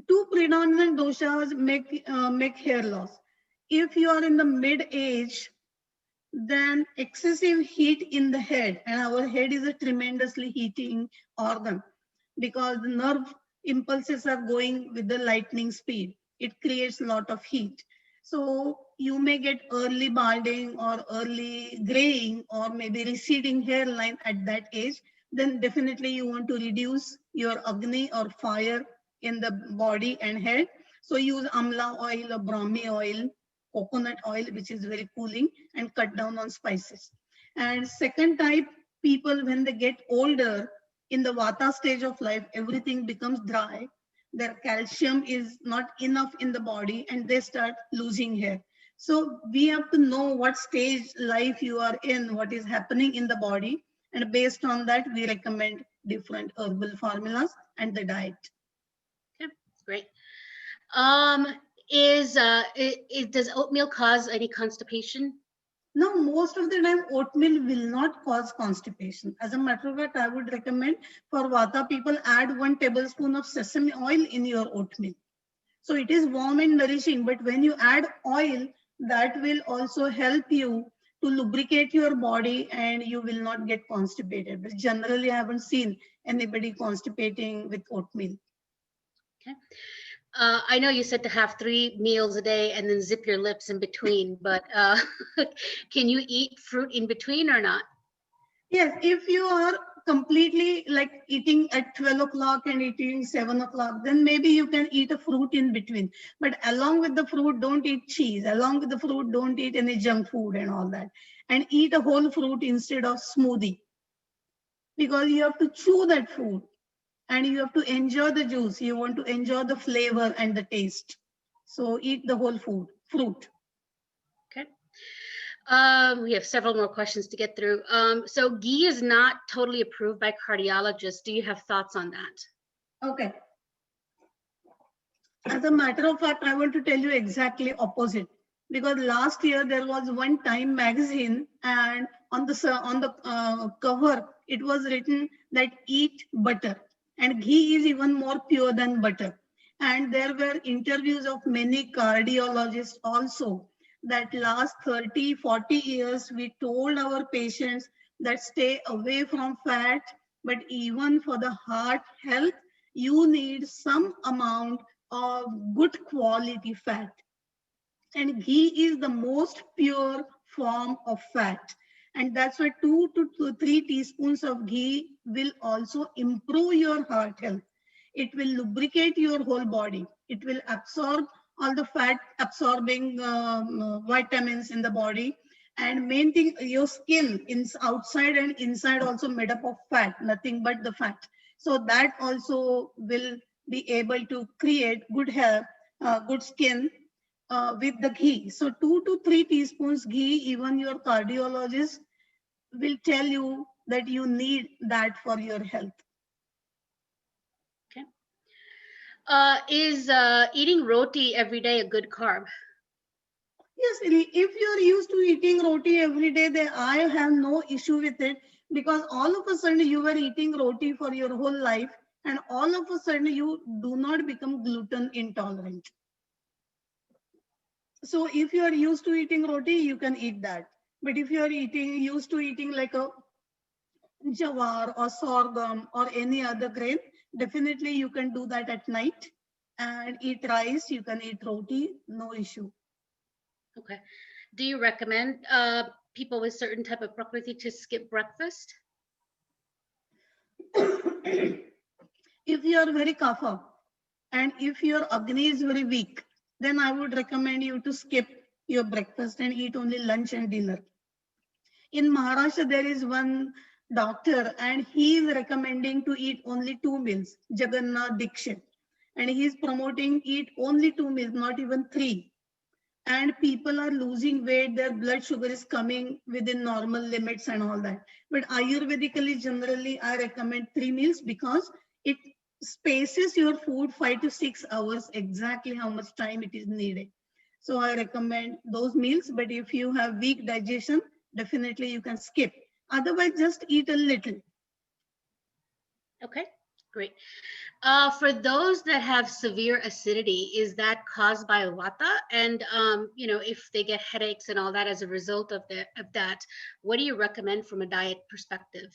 Two predominant doshas make hair loss. If you are in the mid age, then excessive heat in the head, and our head is a tremendously heating organ because the nerve impulses are going with the lightning speed. It creates a lot of heat. So you may get early balding or early graying or maybe receding hairline at that age. Then definitely you want to reduce your Agni or fire in the body and head. So use amla oil or Brahmi oil, coconut oil, which is very cooling, and cut down on spices. And second type, people when they get older, in the Vata stage of life, everything becomes dry. Their calcium is not enough in the body and they start losing hair. So we have to know what stage life you are in, what is happening in the body. And based on that, we recommend different herbal formulas and the diet. Okay, great. Does oatmeal cause any constipation? Now, most of the time, oatmeal will not cause constipation. As a matter of fact, I would recommend for Vata people, add 1 tablespoon of sesame oil in your oatmeal. So it is warm and nourishing, but when you add oil, that will also help you to lubricate your body and you will not get constipated. But generally, I haven't seen anybody constipating with oatmeal. Okay. I know you said to have 3 meals a day and then zip your lips in between, but can you eat fruit in between or not? Yes, if you are completely like eating at 12 o'clock and eating 7 o'clock, then maybe you can eat a fruit in between. But along with the fruit, don't eat cheese. Along with the fruit, don't eat any junk food and all that. And eat a whole fruit instead of smoothie. Because you have to chew that food and you have to enjoy the juice. You want to enjoy the flavor and the taste. So eat the whole fruit. Okay. We have several more questions to get through. So ghee is not totally approved by cardiologists. Do you have thoughts on that? Okay. As a matter of fact, I want to tell you exactly opposite. Because last year there was one Time magazine, and on the cover it was written that eat butter, and ghee is even more pure than butter. And there were interviews of many cardiologists also, that last 30, 40 years we told our patients that stay away from fat, but even for the heart health, you need some amount of good quality fat. And ghee is the most pure form of fat. And that's why 2 to 3 teaspoons of ghee will also improve your heart health. It will lubricate your whole body. It will absorb all the fat absorbing vitamins in the body. And main thing, your skin outside and inside also made up of fat, nothing but the fat. So that also will be able to create good hair, good skin with the ghee. So 2 to 3 teaspoons ghee, even your cardiologist will tell you that you need that for your health. Okay. Is eating roti every day a good carb? Yes, if you're used to eating roti every day, then I have no issue with it, because all of a sudden you were eating roti for your whole life and all of a sudden you do not become gluten intolerant. So if you are used to eating roti, you can eat that. But if you are used to eating like a jawar or sorghum or any other grain, definitely you can do that at night and eat rice. You can eat roti, no issue. Okay. Do you recommend people with certain type of prakriti to skip breakfast? If you are very kapha and if your Agni is very weak, then I would recommend you to skip your breakfast and eat only lunch and dinner. In Maharashtra, there is one doctor and he is recommending to eat only 2 meals, Jagannath Dikshit. And he is promoting eat only 2 meals, not even 3. and people are losing weight, their blood sugar is coming within normal limits and all that. But Ayurvedically, generally, I recommend 3 meals because it spaces your food 5 to 6 hours, exactly how much time it is needed. So I recommend those meals, but if you have weak digestion, definitely you can skip. Otherwise, just eat a little. Okay, great. For those that have severe acidity, is that caused by Vata? And if they get headaches and all that as a result of that, what do you recommend from a diet perspective?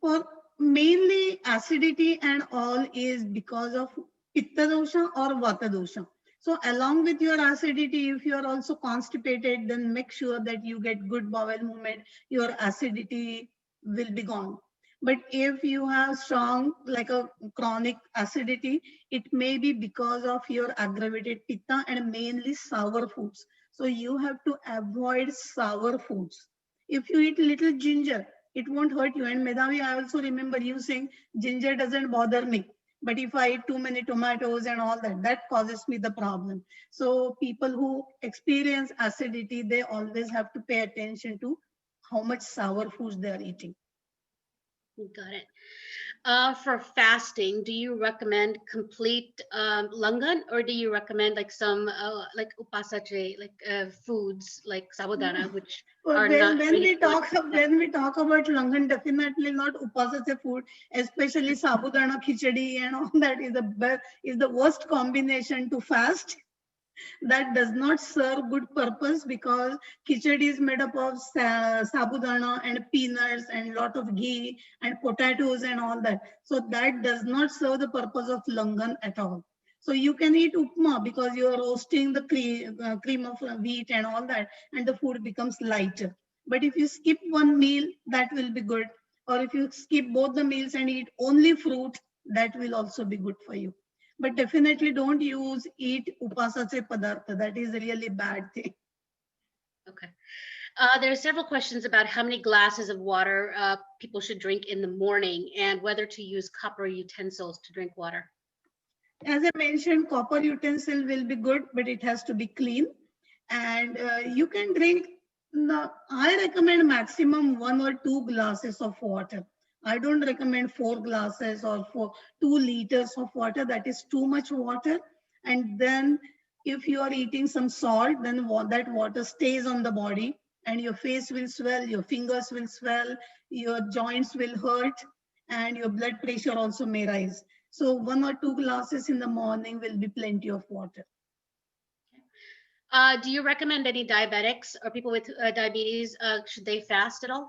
For mainly acidity and all is because of pitta dosha or vata dosha. So along with your acidity, if you are also constipated, then make sure that you get good bowel movement, your acidity will be gone. But if you have strong, like a chronic acidity, it may be because of your aggravated pitta and mainly sour foods. So you have to avoid sour foods. If you eat little ginger, it won't hurt you. And Medhavi, I also remember you saying ginger doesn't bother me. But if I eat too many tomatoes and all that, that causes me the problem. So people who experience acidity, they always have to pay attention to how much sour foods they are eating. Got it. For fasting, do you recommend complete langan, or do you recommend like some like upasache, like foods like sabudana, which But are not when really we good? talk when we talk about langan, definitely not upasase food, especially sabudana khichdi and all that is the worst combination to fast. That does not serve good purpose because khichdi is made up of sabudana and peanuts and lot of ghee and potatoes and all that. So that does not serve the purpose of langan at all. So you can eat upma because you are roasting the cream of wheat and all that, and the food becomes lighter. But if you skip one meal, that will be good. Or if you skip both the meals and eat only fruit, that will also be good for you. But definitely don't eat upasache padartha. That is a really bad thing. Okay. There are several questions about how many glasses of water people should drink in the morning and whether to use copper utensils to drink water. As I mentioned, copper utensil will be good, but it has to be clean. And you can drink, I recommend maximum 1 or 2 glasses of water. I don't recommend 4 glasses or 2 liters of water. That is too much water. And then if you are eating some salt, then that water stays on the body and your face will swell, your fingers will swell, your joints will hurt, and your blood pressure also may rise. So 1 or 2 glasses in the morning will be plenty of water. Do you recommend any diabetics or people with diabetes? Should they fast at all?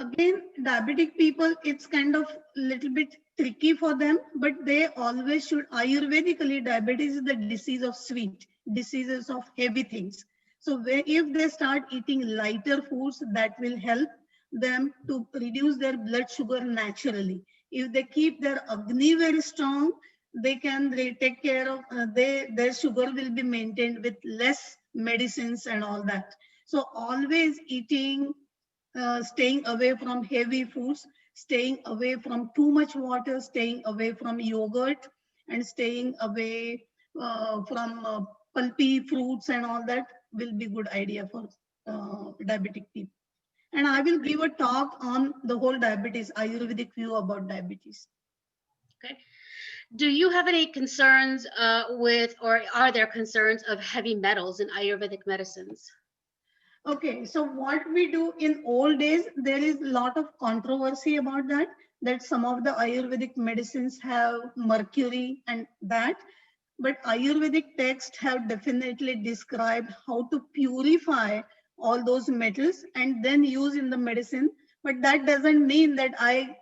Again, diabetic people, it's kind of little bit tricky for them, but they always should. Ayurvedically, diabetes is the disease of sweet, diseases of heavy things. So if they start eating lighter foods, that will help them to reduce their blood sugar naturally. If they keep their Agni very strong, they can take care of, their sugar will be maintained with less medicines and all that. So always eating, staying away from heavy foods, staying away from too much water, staying away from yogurt, and staying away from pulpy fruits and all that will be good idea for diabetic people. And I will give a talk on the whole diabetes, Ayurvedic view about diabetes. Okay. Do you have any concerns with, or are there concerns of heavy metals in Ayurvedic medicines? Okay, so what we do in old days, there is a lot of controversy about that some of the Ayurvedic medicines have mercury and that, but Ayurvedic texts have definitely described how to purify all those metals and then use in the medicine. But that doesn't mean that I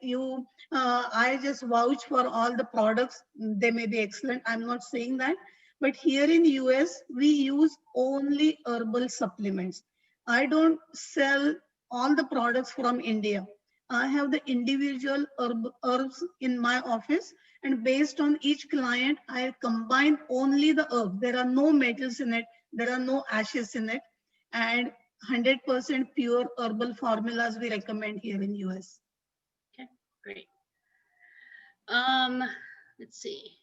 just vouch for all the products. They may be excellent. I'm not saying that. But here in US, we use only herbal supplements. I don't sell all the products from India. I have the individual herbs in my office, and based on each client, I combine only the herb. There are no metals in it. There are no ashes in it. And 100% pure herbal formulas we recommend here in US. Okay, great. Let's see.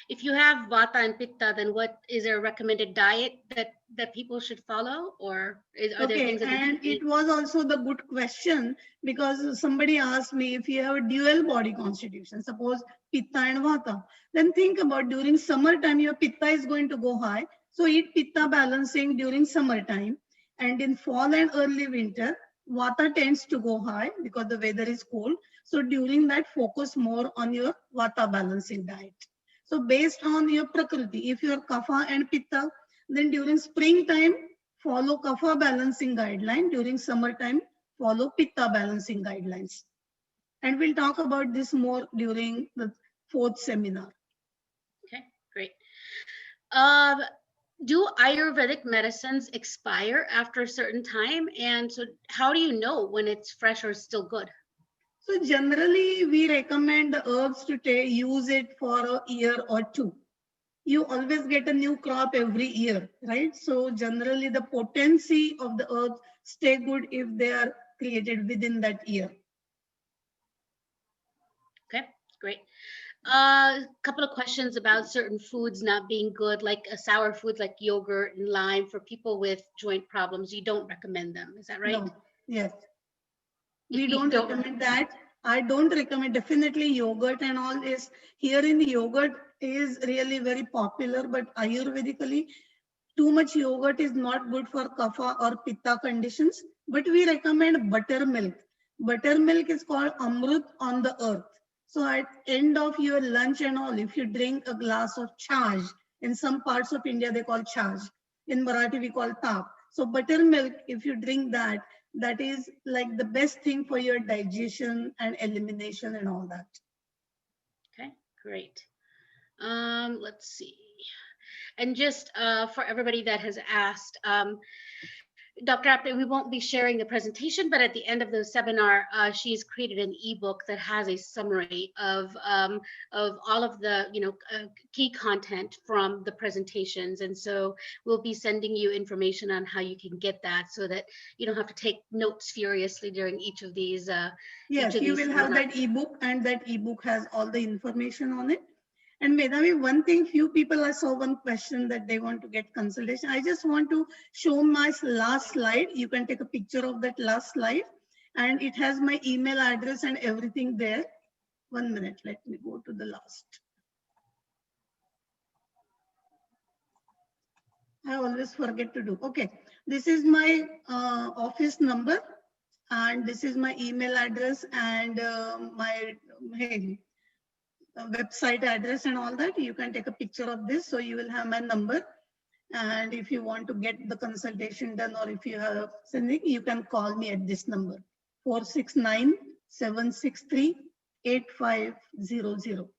If you have Vata and Pitta, then what is there a recommended diet that people should follow, or are there Okay, things that they and should eat? it was also the good question because somebody asked me if you have a dual body constitution, suppose Pitta and Vata, then think about during summertime your Pitta is going to go high. So eat Pitta balancing during summertime, and in fall and early winter, Vata tends to go high because the weather is cold. So during that, focus more on your Vata balancing diet. So based on your Prakriti, if you are Kapha and Pitta, then during springtime, follow Kapha balancing guideline. During summertime, follow Pitta balancing guidelines. And we'll talk about this more during the fourth seminar. Okay, great. Um, do Ayurvedic medicines expire after a certain time? And so how do you know when it's fresh or still good? So generally, we recommend the herbs to use it for a year or two. You always get a new crop every year, right? So generally, the potency of the herbs stay good if they are created within that year. Okay, great. A couple of questions about certain foods not being good, like sour foods like yogurt and lime for people with joint problems. You don't recommend them, is that right? No, yes. If We you don't recommend that. I don't recommend definitely yogurt and all is here in the yogurt is really very popular, but Ayurvedically, too much yogurt is not good for kapha or pitta conditions. But we recommend buttermilk. Buttermilk is called amrut on the earth. So at end of your lunch and all, if you drink a glass of chaj, in some parts of India they call chaj. In Marathi we call tap. So buttermilk, if you drink that, that is like the best thing for your digestion and elimination and all that. Okay, great. Let's see. And just for everybody that has asked, Dr. Apte, we won't be sharing the presentation, but at the end of the seminar, she's created an ebook that has a summary of all of the key content from the presentations, and so we'll be sending you information on how you can get that, so that you don't have to take notes furiously during each of these. Yes, you will have that ebook, and that ebook has all the information on it. And Medhavi, one thing, few people, I saw one question that they want to get consultation. I just want to show my last slide. You can take a picture of that last slide, and it has my email address and everything there. 1 minute, let me go to the last. I always forget to do. Okay, this is my office number, and this is my email address and my website address and all that. You can take a picture of this, so you will have my number. And if you want to get the consultation done, or if you have something, you can call me at this number, 469-763-8500.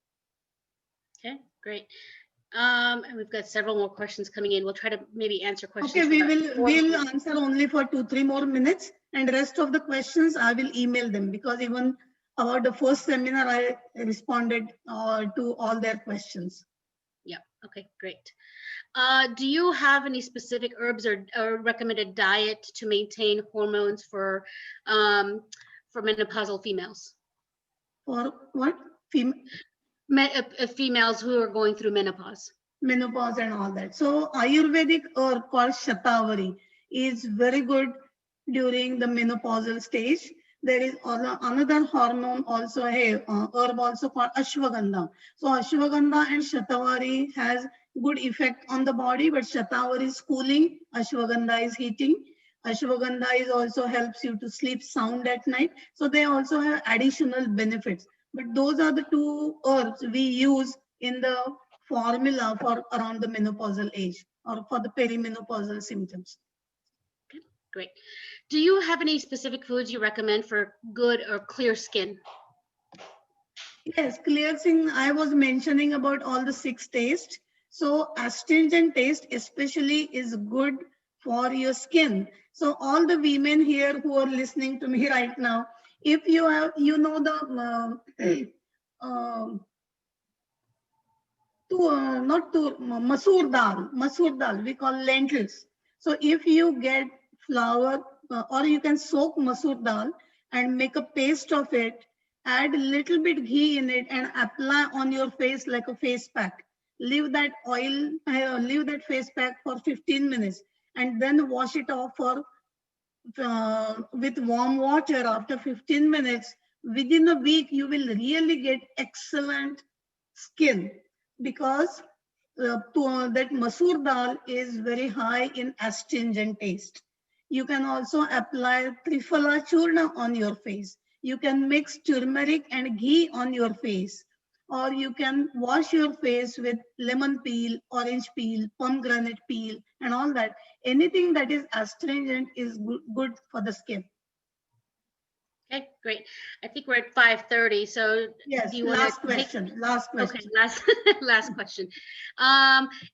Okay, great. And we've got several more questions coming in. We'll try to maybe answer questions. Okay, we'll answer only for 2-3 more minutes, and rest of the questions I will email them, because even about the first seminar I responded to all their questions. Yeah. Okay, great. Do you have any specific herbs or recommended diet to maintain hormones for menopausal females? For what? Females who are going through menopause. Menopause and all that. So Ayurvedic herb called Shatavari is very good during the menopausal stage. There is another hormone also, herb also called Ashwagandha. So Ashwagandha and Shatavari has good effect on the body, but Shatavari is cooling, Ashwagandha is heating. Ashwagandha is also helps you to sleep sound at night. So they also have additional benefits. But those are the two herbs we use in the formula for around the menopausal age or for the perimenopausal symptoms. Okay, great. Do you have any specific foods you recommend for good or clear skin? Yes, clear skin. I was mentioning about all the 6 tastes. So astringent taste especially is good for your skin. So all the women here who are listening to me right now, if you have, masoor dal, we call lentils. So if you get flour, or you can soak masoor dal and make a paste of it, add a little bit ghee in it and apply on your face like a face pack. leave that oil, leave that face pack for 15 minutes, and then wash it off with warm water after 15 minutes. Within a week, you will really get excellent skin, because that masoor dal is very high in astringent taste. You can also apply Triphala Churna on your face. You can mix turmeric and ghee on your face, or you can wash your face with lemon peel, orange peel, pomegranate peel, and all that. Anything that is astringent is good for the skin. Okay, great. I think we're at 5:30. So Yes, do you want last to take? question, last question. Okay, last question.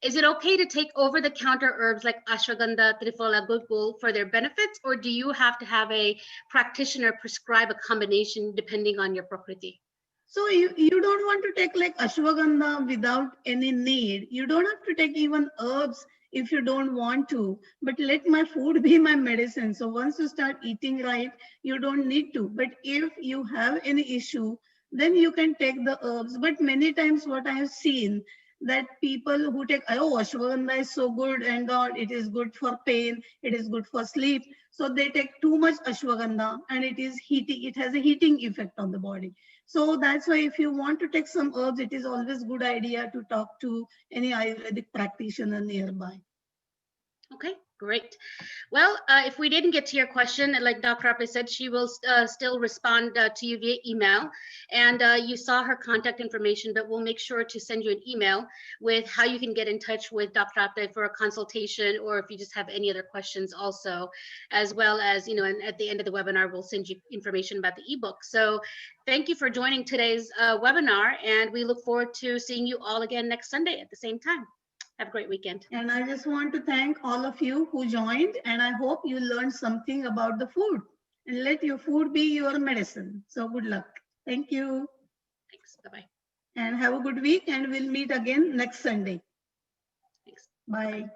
Is it okay to take over-the-counter herbs like ashwagandha, triphala, gulgul for their benefits, or do you have to have a practitioner prescribe a combination depending on your prakriti? So you don't want to take like ashwagandha without any need. You don't have to take even herbs if you don't want to, but let my food be my medicine. So once you start eating right, you don't need to. But if you have any issue, then you can take the herbs. But many times what I have seen, that people who take, oh, ashwagandha is so good and God, it is good for pain, it is good for sleep. So they take too much ashwagandha and it is heating, it has a heating effect on the body. So that's why if you want to take some herbs, it is always good idea to talk to any Ayurvedic practitioner nearby. Okay, great. Well, if we didn't get to your question, like Dr. Appe said, she will still respond to you via email. And you saw her contact information, but we'll make sure to send you an email with how you can get in touch with Dr. Appe for a consultation, or if you just have any other questions also, as well as, you know, and at the end of the webinar, we'll send you information about the ebook. So thank you for joining today's webinar, and we look forward to seeing you all again next Sunday at the same time. Have a great weekend. And I just want to thank all of you who joined, and I hope you learned something about the food, and let your food be your medicine. So good luck. Thank you. Thanks. Bye-bye. And have a good week, and we'll meet again next Sunday. Thanks. Bye.